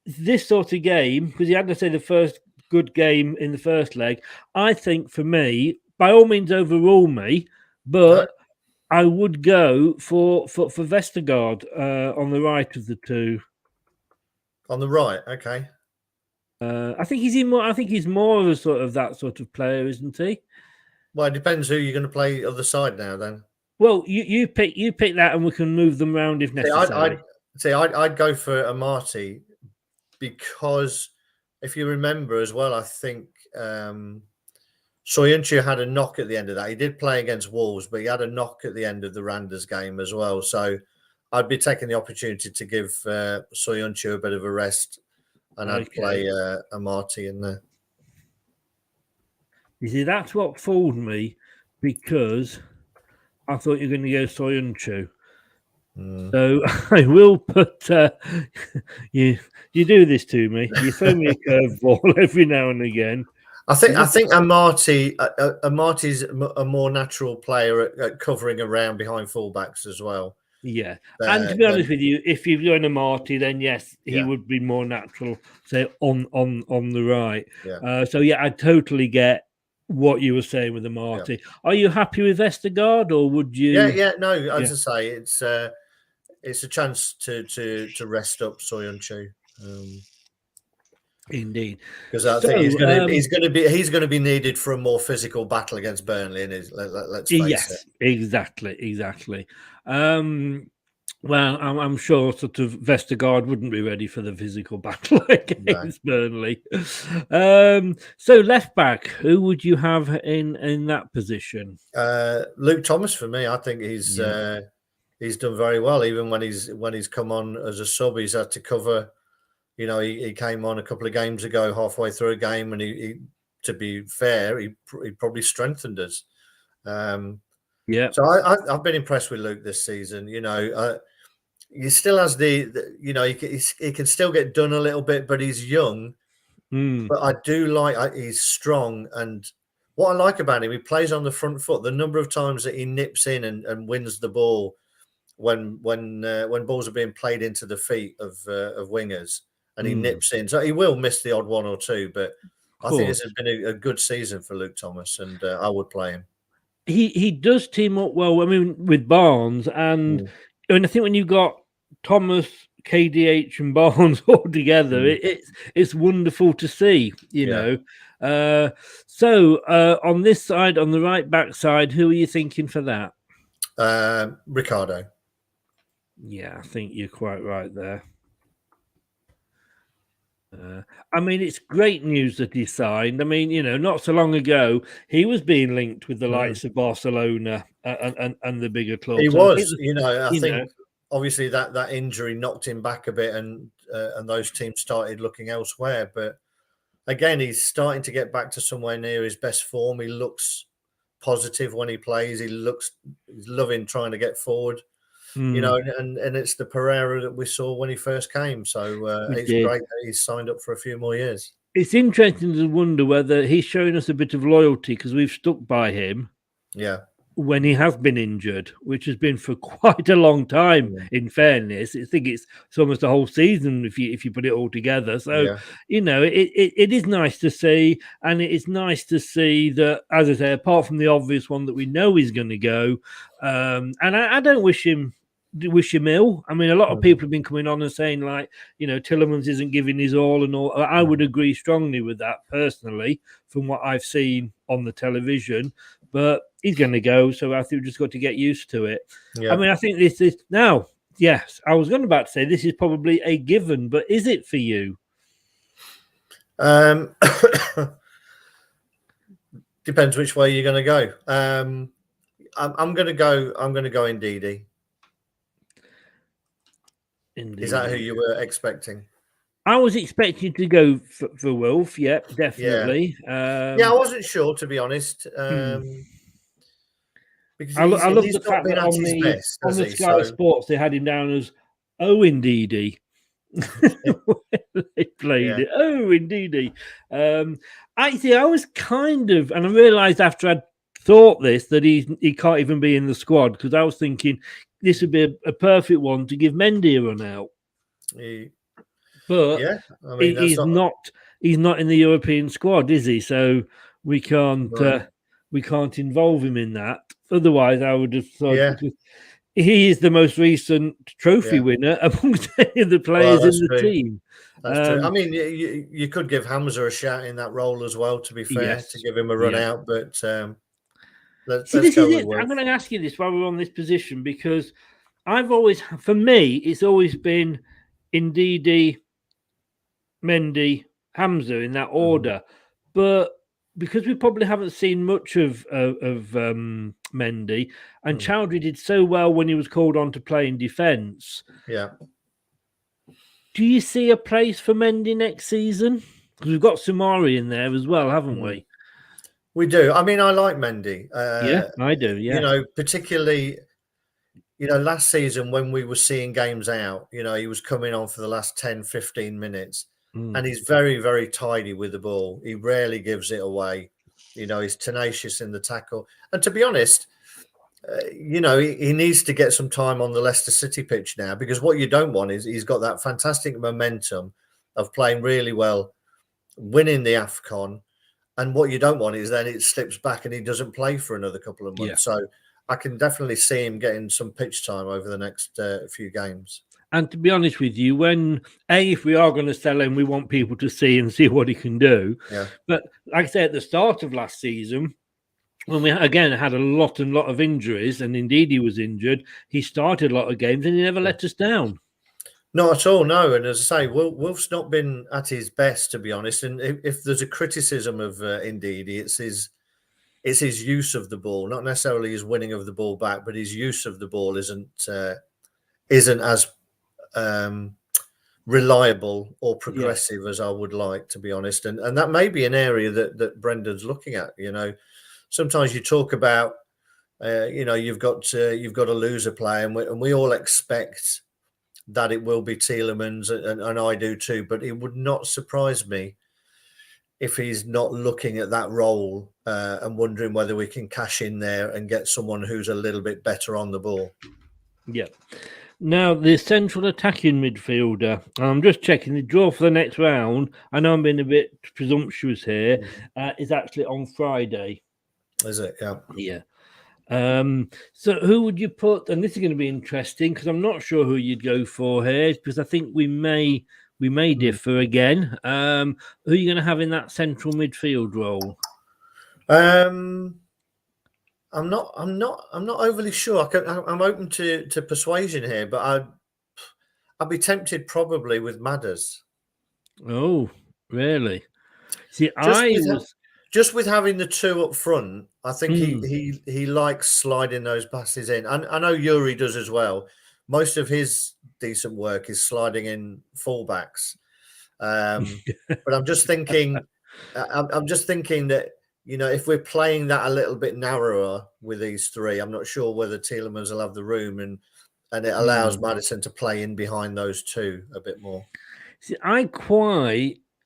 [SPEAKER 9] this sort of game, because he had to say the first good game in the first leg, I think for me, by all means, overrule me, but I would go for Vestergaard on the right of the two.
[SPEAKER 10] On the right, okay.
[SPEAKER 9] I think he's more. I think he's more of a sort of that sort of player, isn't he?
[SPEAKER 10] Well, it depends who you're going to play other side now. Then.
[SPEAKER 9] Well, you pick that, and we can move them around if necessary.
[SPEAKER 10] I'd go for Amati because if you remember as well, I think Soyuncu had a knock at the end of that. He did play against Wolves, but he had a knock at the end of the Randers game as well. So I'd be taking the opportunity to give Soyuncu a bit of a rest, and I'd play Amati in there.
[SPEAKER 9] You see, that's what fooled me, because I thought you were going to go Soyuncu. So I will put you do this to me. You throw me a curveball every now and again.
[SPEAKER 10] I think Amati's a more natural player at covering around behind fullbacks as well.
[SPEAKER 9] Yeah, and to be honest with you, if you're going to Marty, then yes, he would be more natural, say on the right.
[SPEAKER 10] Yeah.
[SPEAKER 9] So yeah, I totally get what you were saying with the Marty. Yeah. Are you happy with Vestergaard, or would you?
[SPEAKER 10] Yeah. No, as I say, it's a chance to rest up Soyuncu.
[SPEAKER 9] Indeed,
[SPEAKER 10] because I think he's going to be needed for a more physical battle against Burnley. Let's face it.
[SPEAKER 9] Exactly. Well, I'm sure sort of Vestergaard wouldn't be ready for the physical battle against Burnley. So left back, who would you have in that position?
[SPEAKER 10] Luke Thomas for me. I think he's done very well, even when he's come on as a sub. He's had to cover. You know, he came on a couple of games ago, halfway through a game, and he to be fair, he probably strengthened us.
[SPEAKER 9] Yeah.
[SPEAKER 10] So I've been impressed with Luke this season. You know, he still has he can still get done a little bit, but he's young. But I do like he's strong, and what I like about him, he plays on the front foot. The number of times that he nips in and wins the ball when balls are being played into the feet of wingers. And he nips in. So he will miss the odd one or two, but I think this has been a good season for Luke Thomas, and I would play him.
[SPEAKER 9] He does team up well, I mean, with Barnes. And I think when you got Thomas, KDH and Barnes all together, it's wonderful to see, you know. So on this side, on the right back side, who are you thinking for that?
[SPEAKER 10] Ricardo.
[SPEAKER 9] Yeah, I think you're quite right there. I mean, it's great news that he signed. I mean, you know, not so long ago, he was being linked with the likes of Barcelona and the bigger clubs.
[SPEAKER 10] He was, I think obviously that injury knocked him back a bit, and those teams started looking elsewhere. But again, he's starting to get back to somewhere near his best form. He looks positive when he plays. He's loving trying to get forward. You know, and it's the Pereira that we saw when he first came. So it's great that he's signed up for a few more years.
[SPEAKER 9] It's interesting to wonder whether he's showing us a bit of loyalty because we've stuck by him.
[SPEAKER 10] Yeah.
[SPEAKER 9] when he has been injured, which has been for quite a long time. In fairness, I think it's almost a whole season if you put it all together. So it is nice to see, and it is nice to see that, as I say, apart from the obvious one that we know he's going to go, and I don't wish him ill. I mean, a lot of people have been coming on and saying, like, Tielemans isn't giving his all and all. I would agree strongly with that personally, from what I've seen on the television. But he's going to go, so I think we've just got to get used to it. I mean, I think this is now. Yes, I was going about to say this is probably a given, but is it for you?
[SPEAKER 10] Depends which way you're going to go. I'm going to go. I'm going to go Ndidi. Is that who you were expecting?
[SPEAKER 9] I was expecting to go for Wolf. Yeah, definitely.
[SPEAKER 10] I wasn't sure, to be honest. Because
[SPEAKER 9] I love the fact
[SPEAKER 10] been
[SPEAKER 9] that
[SPEAKER 10] at his best,
[SPEAKER 9] on the Sky Sports they had him down as Ndidi. They played it. Ndidi. Actually, I was kind of, and I realised after I'd thought this that he can't even be in the squad, because I was thinking this would be a perfect one to give Mendy a run out. But I mean, he's not in the European squad, is he? So we can't involve him in that. Otherwise, I would have thought he is the most recent trophy winner amongst any of the players in the team.
[SPEAKER 10] That's true. I mean, you could give Hamza a shout in that role as well, to be fair, to give him a run out. But let's
[SPEAKER 9] this
[SPEAKER 10] go
[SPEAKER 9] is
[SPEAKER 10] with
[SPEAKER 9] it.
[SPEAKER 10] Wolf.
[SPEAKER 9] I'm going to ask you this while we're on this position, because for me, it's always been Ndidi, Mendy, Hamza in that order. But because we probably haven't seen much of Mendy, and Chowdhury did so well when he was called on to play in defence.
[SPEAKER 10] Yeah.
[SPEAKER 9] Do you see a place for Mendy next season? Because we've got Sumari in there as well, haven't we?
[SPEAKER 10] We do. I mean, I like Mendy.
[SPEAKER 9] I do. Yeah.
[SPEAKER 10] Particularly, last season when we were seeing games out, he was coming on for the last 10, 15 minutes. And he's very, very tidy with the ball. He rarely gives it away. He's tenacious in the tackle. And to be honest, he needs to get some time on the Leicester City pitch now, because what you don't want is he's got that fantastic momentum of playing really well, winning the AFCON. And what you don't want is then it slips back and he doesn't play for another couple of months. So I can definitely see him getting some pitch time over the next few games.
[SPEAKER 9] And to be honest with you, if we are going to sell him, we want people to see what he can do.
[SPEAKER 10] Yeah.
[SPEAKER 9] But like I said, at the start of last season, when we again had a lot of injuries, and indeed he was injured, he started a lot of games and he never let us down.
[SPEAKER 10] Not at all, no. And as I say, Wolf's not been at his best, to be honest. And if there's a criticism of Ndidi, it's his use of the ball, not necessarily his winning of the ball back, but his use of the ball isn't as reliable or progressive as I would like, to be honest. And that may be an area that Brendan's looking at. Sometimes you talk about, you've got to lose a player, and we all expect that it will be Tielemans, and I do too. But it would not surprise me if he's not looking at that role and wondering whether we can cash in there and get someone who's a little bit better on the ball.
[SPEAKER 9] Yeah. Now, the central attacking midfielder, I'm just checking the draw for the next round. I know I'm being a bit presumptuous here. Is actually on Friday.
[SPEAKER 10] Is it? Yeah.
[SPEAKER 9] Yeah. So who would you put? And this is going to be interesting, because I'm not sure who you'd go for here, because I think we may differ again. Who are you going to have in that central midfield role?
[SPEAKER 10] I'm not overly sure. I'm open to persuasion here, but I'd be tempted probably with Madders.
[SPEAKER 9] Oh, really? See,
[SPEAKER 10] just with having the two up front, I think he likes sliding those passes in. And I know Yuri does as well. Most of his decent work is sliding in fullbacks. But I'm just thinking that, if we're playing that a little bit narrower with these three, I'm not sure whether Tielemans will have the room, and it allows Maddison to play in behind those two a bit more.
[SPEAKER 9] See, I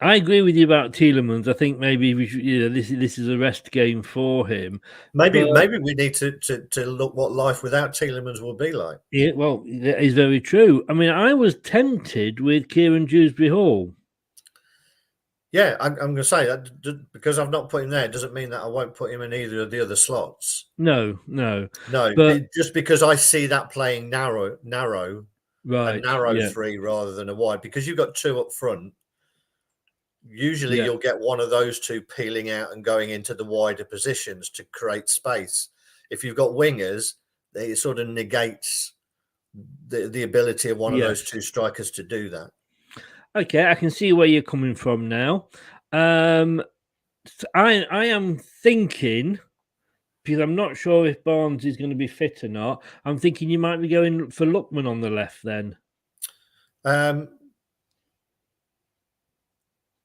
[SPEAKER 9] I agree with you about Tielemans. I think maybe we should, this is a rest game for him.
[SPEAKER 10] Maybe we need to look what life without Tielemans will be like.
[SPEAKER 9] Yeah, well, that is very true. I mean, I was tempted with Kieran Dewsbury Hall.
[SPEAKER 10] Yeah, I'm going to say that because I've not put him there doesn't mean that I won't put him in either of the other slots.
[SPEAKER 9] No.
[SPEAKER 10] But just because I see that playing narrow,
[SPEAKER 9] right,
[SPEAKER 10] a narrow three rather than a wide, because you've got two up front. Usually you'll get one of those two peeling out and going into the wider positions to create space. If you've got wingers, it sort of negates the ability of one of those two strikers to do that.
[SPEAKER 9] Okay, I can see where you're coming from now. So I am thinking, because I'm not sure if Barnes is going to be fit or not, I'm thinking you might be going for Lookman on the left then.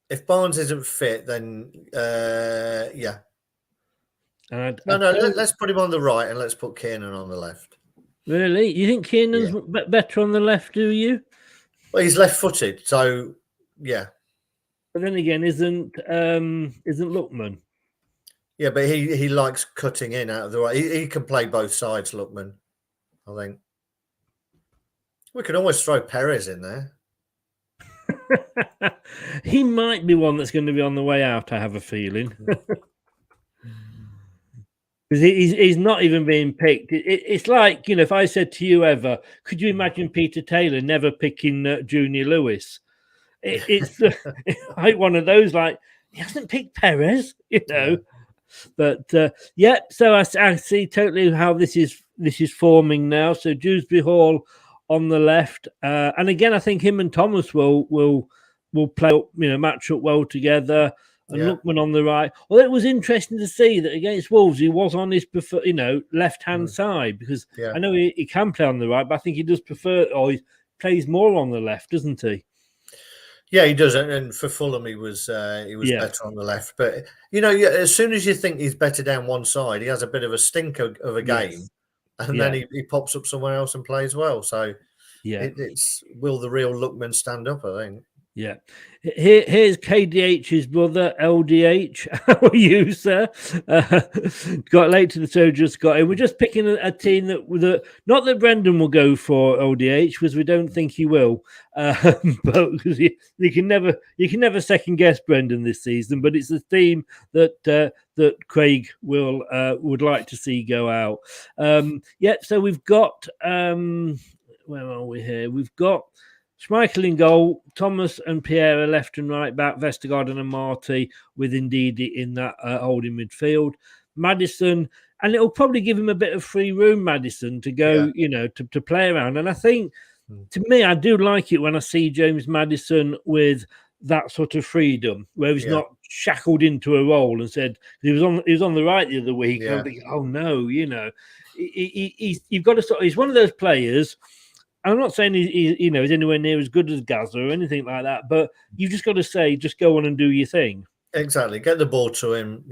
[SPEAKER 10] If Barnes isn't fit, then yeah. Let's put him on the right and let's put Kiernan on the left.
[SPEAKER 9] Really? You think Kiernan's better on the left, do you?
[SPEAKER 10] Well, he's left-footed, so yeah.
[SPEAKER 9] But then again, isn't Lookman?
[SPEAKER 10] Yeah, but he likes cutting in out of the right. He can play both sides, Lookman, I think. We could always throw Perez in there.
[SPEAKER 9] He might be one that's going to be on the way out, I have a feeling. Because he's not even being picked. It's like, if I said to you ever, could you imagine Peter Taylor never picking Junior Lewis? It's like one of those, like, he hasn't picked Perez, But so I see totally how this is forming now. So Dewsbury Hall on the left, and again, I think him and Thomas will play, match up well together. And Lookman on the right. Well, it was interesting to see that against Wolves, he was on his left-hand side, because I know he can play on the right, but I think he does prefer, or he plays more on the left, doesn't he?
[SPEAKER 10] Yeah, he does. And for Fulham, he was better on the left. But as soon as you think he's better down one side, he has a bit of a stink of a game, and then he pops up somewhere else and plays well. So it's will the real Lookman stand up? I think.
[SPEAKER 9] Yeah. Here's KDH's brother, LDH. How are you, sir? Got late to the show, just got in. We're just picking a team that not that Brendan will go for LDH, because we don't think he will. But you can never second guess Brendan this season. But it's a team that Craig would like to see go out. So we've got where are we here? We've got Schmeichel in goal, Thomas and Pierre left and right back, Vestergaard and Marty with Ndidi in that holding midfield. Maddison, and it'll probably give him a bit of free room, Maddison, to go, to play around. And I think, to me, I do like it when I see James Maddison with that sort of freedom, where he's not shackled into a role and said, he was on the right the other week. And I'm thinking, oh no, you've got to he's one of those players. I'm not saying he's anywhere near as good as Gaza or anything like that, but you've just got to say, just go on and do your thing.
[SPEAKER 10] Exactly. Get the ball to him.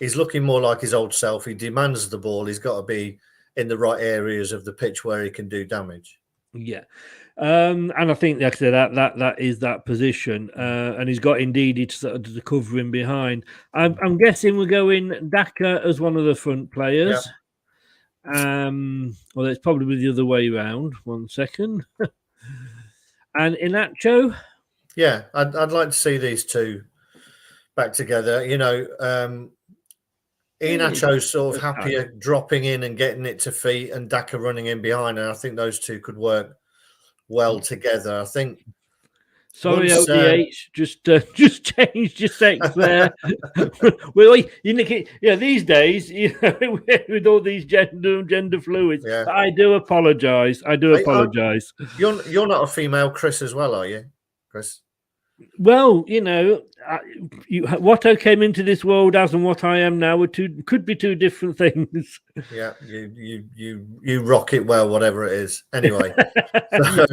[SPEAKER 10] He's looking more like his old self. He demands the ball. He's got to be in the right areas of the pitch where he can do damage.
[SPEAKER 9] Yeah. And I think actually that is that position. And he's got Ndidi to cover him behind. I'm guessing we're going Daka as one of the front players. Yeah. Well, it's probably the other way around. 1 second. And Inacho?
[SPEAKER 10] Yeah, I'd like to see these two back together. Inacho's sort of happier dropping in and getting it to feet, and Daka running in behind, and I think those two could work well together. I think.
[SPEAKER 9] Sorry, LDH, just changed your sex there. Well, these days, with all these gender fluids, I do apologise.
[SPEAKER 10] You're not a female Chris as well, are you, Chris?
[SPEAKER 9] Well, what I came into this world as and what I am now could be two different things.
[SPEAKER 10] Yeah, you rock it well, whatever it is. Anyway, so,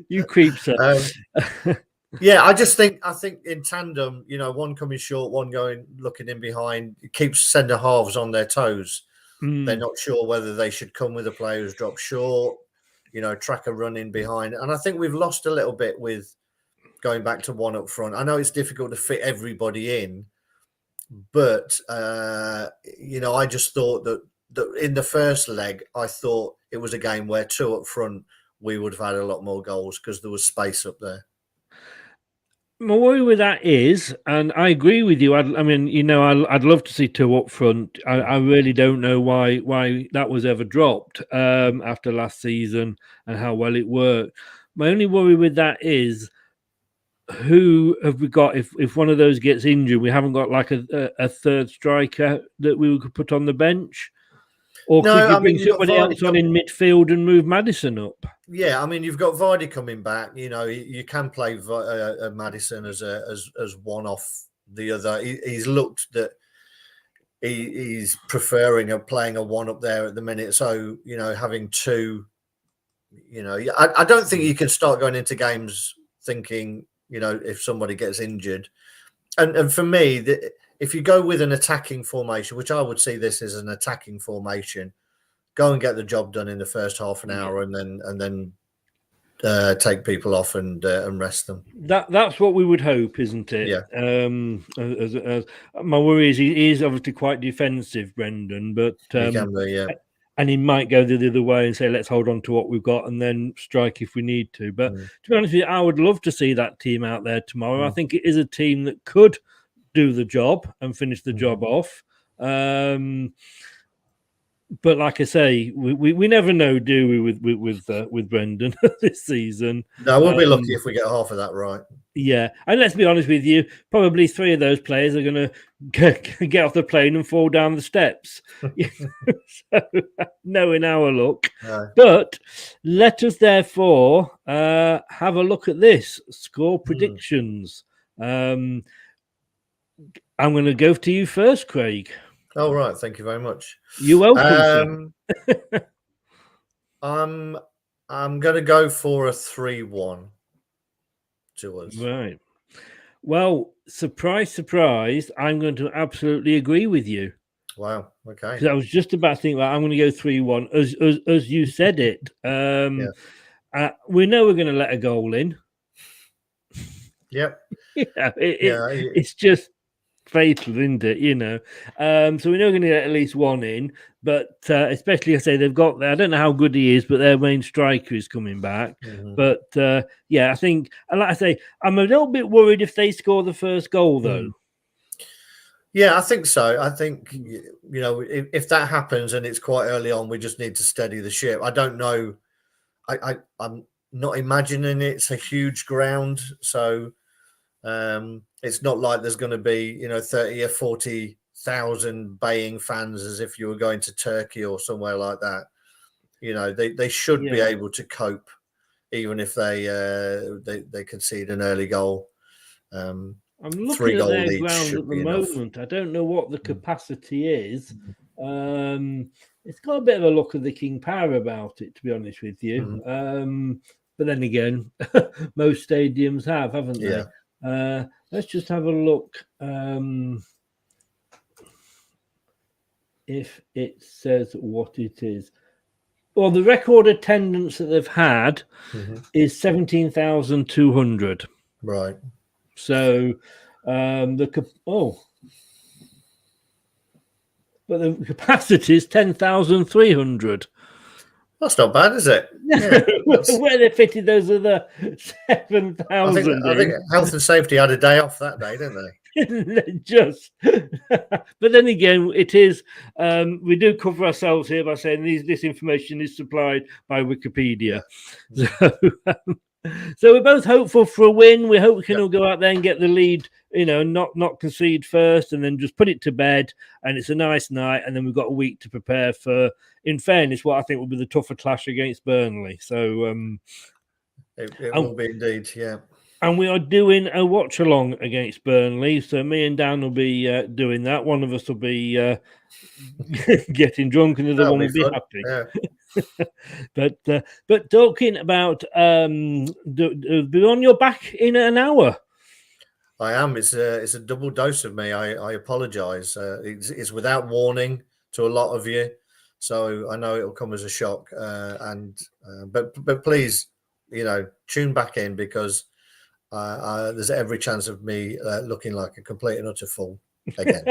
[SPEAKER 9] you creeps.
[SPEAKER 10] Yeah, I think in tandem, one coming short, one looking in behind, it keeps centre halves on their toes. They're not sure whether they should come with a player who's dropped short, track a run in behind, and I think we've lost a little bit with going back to one up front. I know it's difficult to fit everybody in, but I just thought that in the first leg, I thought it was a game where two up front, we would have had a lot more goals because there was space up there.
[SPEAKER 9] My worry with that is, and I agree with you. I'd love to see two up front. I really don't know why that was ever dropped after last season and how well it worked. My only worry with that is, who have we got? If one of those gets injured, we haven't got like a third striker that we could put on the bench. Or could you bring somebody else on in midfield and move Maddison up?
[SPEAKER 10] Yeah, I mean, you've got Vardy coming back. You can play Maddison as one off the other. He's looked that he's preferring playing a one up there at the minute. So, having two, I don't think you can start going into games thinking, if somebody gets injured. And for me, if you go with an attacking formation, which I would see this as an attacking formation, go and get the job done in the first half an hour, and then take people off and rest them.
[SPEAKER 9] That's what we would hope, isn't it?
[SPEAKER 10] Yeah.
[SPEAKER 9] As my worry is he is obviously quite defensive, Brendan, but
[SPEAKER 10] he can be, yeah.
[SPEAKER 9] And he might go the other way and say, let's hold on to what we've got and then strike if we need to. But to be honest with you, I would love to see that team out there tomorrow. I think it is a team that could do the job and finish the job off. But like I say, we never know, do we, with Brendan this season?
[SPEAKER 10] No, we'll be lucky if we get half of that right.
[SPEAKER 9] Yeah, and let's be honest with you, probably three of those players are going to get off the plane and fall down the steps. So, knowing our luck.
[SPEAKER 10] No.
[SPEAKER 9] But let us therefore have a look at this. Score predictions. I'm going to go to you first, Craig.
[SPEAKER 10] Oh, right. Thank you very much.
[SPEAKER 9] You're welcome.
[SPEAKER 10] I'm going to go for a 3-1 to us.
[SPEAKER 9] Right. Well, surprise, surprise, I'm going to absolutely agree with you.
[SPEAKER 10] Wow. Okay.
[SPEAKER 9] Because I was just about to think, I'm going to go 3-1. As you said it, we know we're going to let a goal in.
[SPEAKER 10] Yep.
[SPEAKER 9] It's just fatal, isn't it? So we know we're going to get at least one in, but especially I say they've got there. I don't know how good he is, but their main striker is coming back. But I think, and like I say, I'm a little bit worried if they score the first goal, though.
[SPEAKER 10] Yeah, I think so. I think if that happens and it's quite early on, we just need to steady the ship. I don't know. I'm not imagining it's a huge ground, so. It's not like there's going to be, 30 or 40,000 baying fans as if you were going to Turkey or somewhere like that. They should be able to cope, even if they concede an early goal.
[SPEAKER 9] I'm looking at their ground at the moment. I don't know what the capacity is. It's got a bit of a look of the King Power about it, to be honest with you. But then again, most stadiums haven't they?
[SPEAKER 10] Yeah.
[SPEAKER 9] Let's just have a look if it says what it is. Well, the record attendance that they've had is 17,200.
[SPEAKER 10] Right.
[SPEAKER 9] So but the capacity is 10,300.
[SPEAKER 10] That's not bad, is it? Yeah,
[SPEAKER 9] where they fitted those other 7,000.
[SPEAKER 10] I think health and safety had a day off that day, didn't they?
[SPEAKER 9] Just, but then again, it is. We do cover ourselves here by saying this information is supplied by Wikipedia. So we're both hopeful for a win. We hope we can all go out there and get the lead, not concede first and then just put it to bed. And it's a nice night. And then we've got a week to prepare for, in fairness, what I think will be the tougher clash against Burnley. So
[SPEAKER 10] it will be indeed, yeah.
[SPEAKER 9] And we are doing a watch along against Burnley. So me and Dan will be doing that. One of us will be getting drunk and the other one will be happy.
[SPEAKER 10] Yeah.
[SPEAKER 9] But talking about be on your back in an hour.
[SPEAKER 10] I am. It's a double dose of me. I apologise. It's without warning to a lot of you, so I know it'll come as a shock. But please, tune back in because there's every chance of me looking like a complete and utter fool again.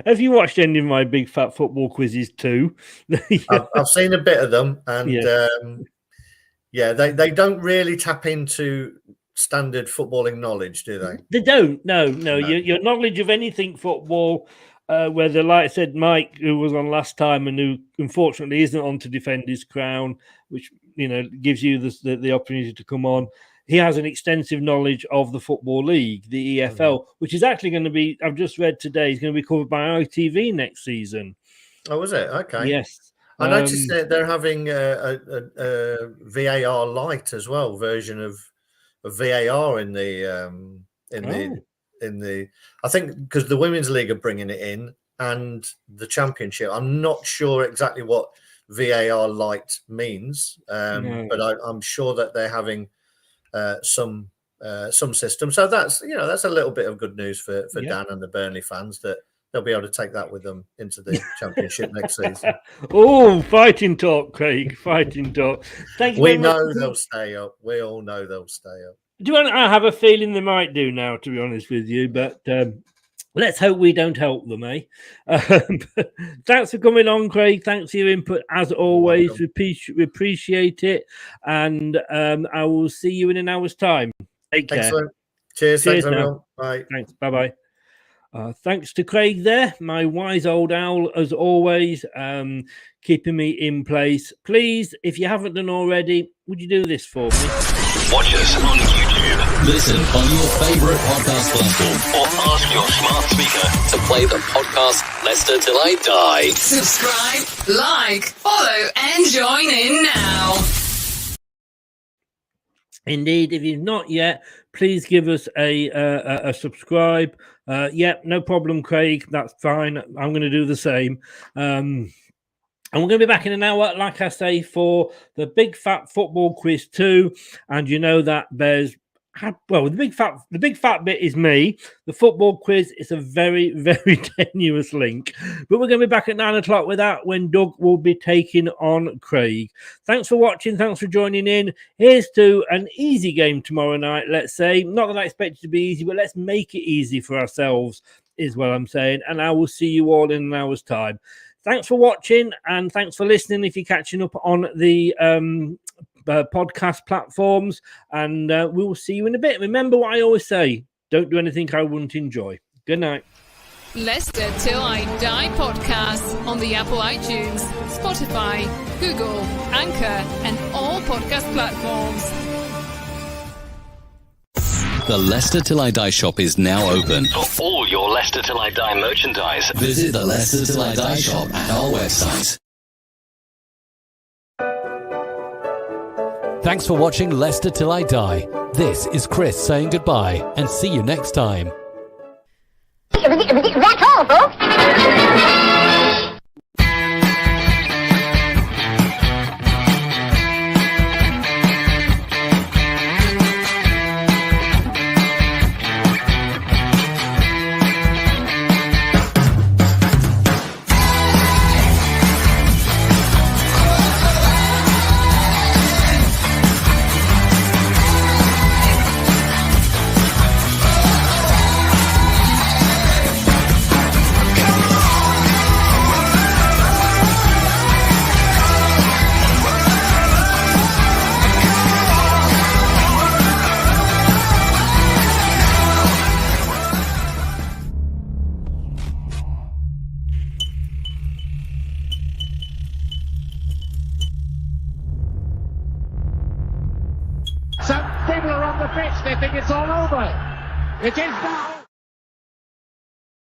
[SPEAKER 9] Have you watched any of my big fat football quizzes too?
[SPEAKER 10] I've seen a bit of them, and they don't really tap into standard footballing knowledge, do they?
[SPEAKER 9] They don't. No. Your knowledge of anything football, whether, like I said, Mike, who was on last time and who unfortunately isn't on to defend his crown, which gives you the opportunity to come on. He has an extensive knowledge of the Football League, the EFL, which is actually going to be, I've just read today, is going to be covered by ITV next season.
[SPEAKER 10] Oh, is it? Okay.
[SPEAKER 9] Yes.
[SPEAKER 10] I noticed that they're having a VAR light as well, version of VAR in the I think because the Women's League are bringing it in and the Championship. I'm not sure exactly what VAR light means, but I'm sure that they're having some system. So that's a little bit of good news for Dan and the Burnley fans, that they'll be able to take that with them into the Championship next season.
[SPEAKER 9] Oh, fighting talk, Craig. Fighting talk. Thank you.
[SPEAKER 10] We know they'll stay up. We all know they'll stay up.
[SPEAKER 9] I have a feeling they might do now, to be honest with you, but let's hope we don't help them, eh? Thanks for coming on, Craig. Thanks for your input, as always. We appreciate it, and I will see you in an hour's time. Take care.
[SPEAKER 10] Excellent. Cheers. Thanks, everyone. Bye.
[SPEAKER 9] Thanks. Bye-bye. Thanks to Craig there, my wise old owl, as always, keeping me in place. Please, if you haven't done already, would you do this for me?
[SPEAKER 7] Watch us on YouTube.
[SPEAKER 6] Listen on your favourite podcast platform.
[SPEAKER 7] Or ask your smart speaker
[SPEAKER 6] to play the podcast Leicester Till I Die.
[SPEAKER 11] Subscribe, like, follow, and join in now.
[SPEAKER 9] Indeed, if you've not yet, please give us a subscribe. No problem, Craig. That's fine. I'm going to do the same. And we're going to be back in an hour, like I say, for the Big Fat Football Quiz 2. And you know that there's, the big fat bit is me. The football quiz is a very, very tenuous link. But we're going to be back at 9 o'clock with that, when Doug will be taking on Craig. Thanks for watching. Thanks for joining in. Here's to an easy game tomorrow night, let's say. Not that I expect it to be easy, but let's make it easy for ourselves, is what I'm saying. And I will see you all in an hour's time. Thanks for watching, and thanks for listening if you're catching up on the podcast platforms, and we will see you in a bit. Remember what I always say, don't do anything I wouldn't enjoy. Good night.
[SPEAKER 11] Leicester Till I Die podcast on the Apple iTunes, Spotify, Google, Anchor, and all podcast platforms.
[SPEAKER 6] The Leicester Till I Die shop is now open.
[SPEAKER 7] For all your Leicester Till I Die merchandise,
[SPEAKER 6] visit the Leicester Till I Die shop at our website. Thanks for watching Leicester Till I Die. This is Chris saying goodbye, and see you next time.
[SPEAKER 12] That's all, folks.
[SPEAKER 13] Some people are on the pitch, they think it's all over. It is now.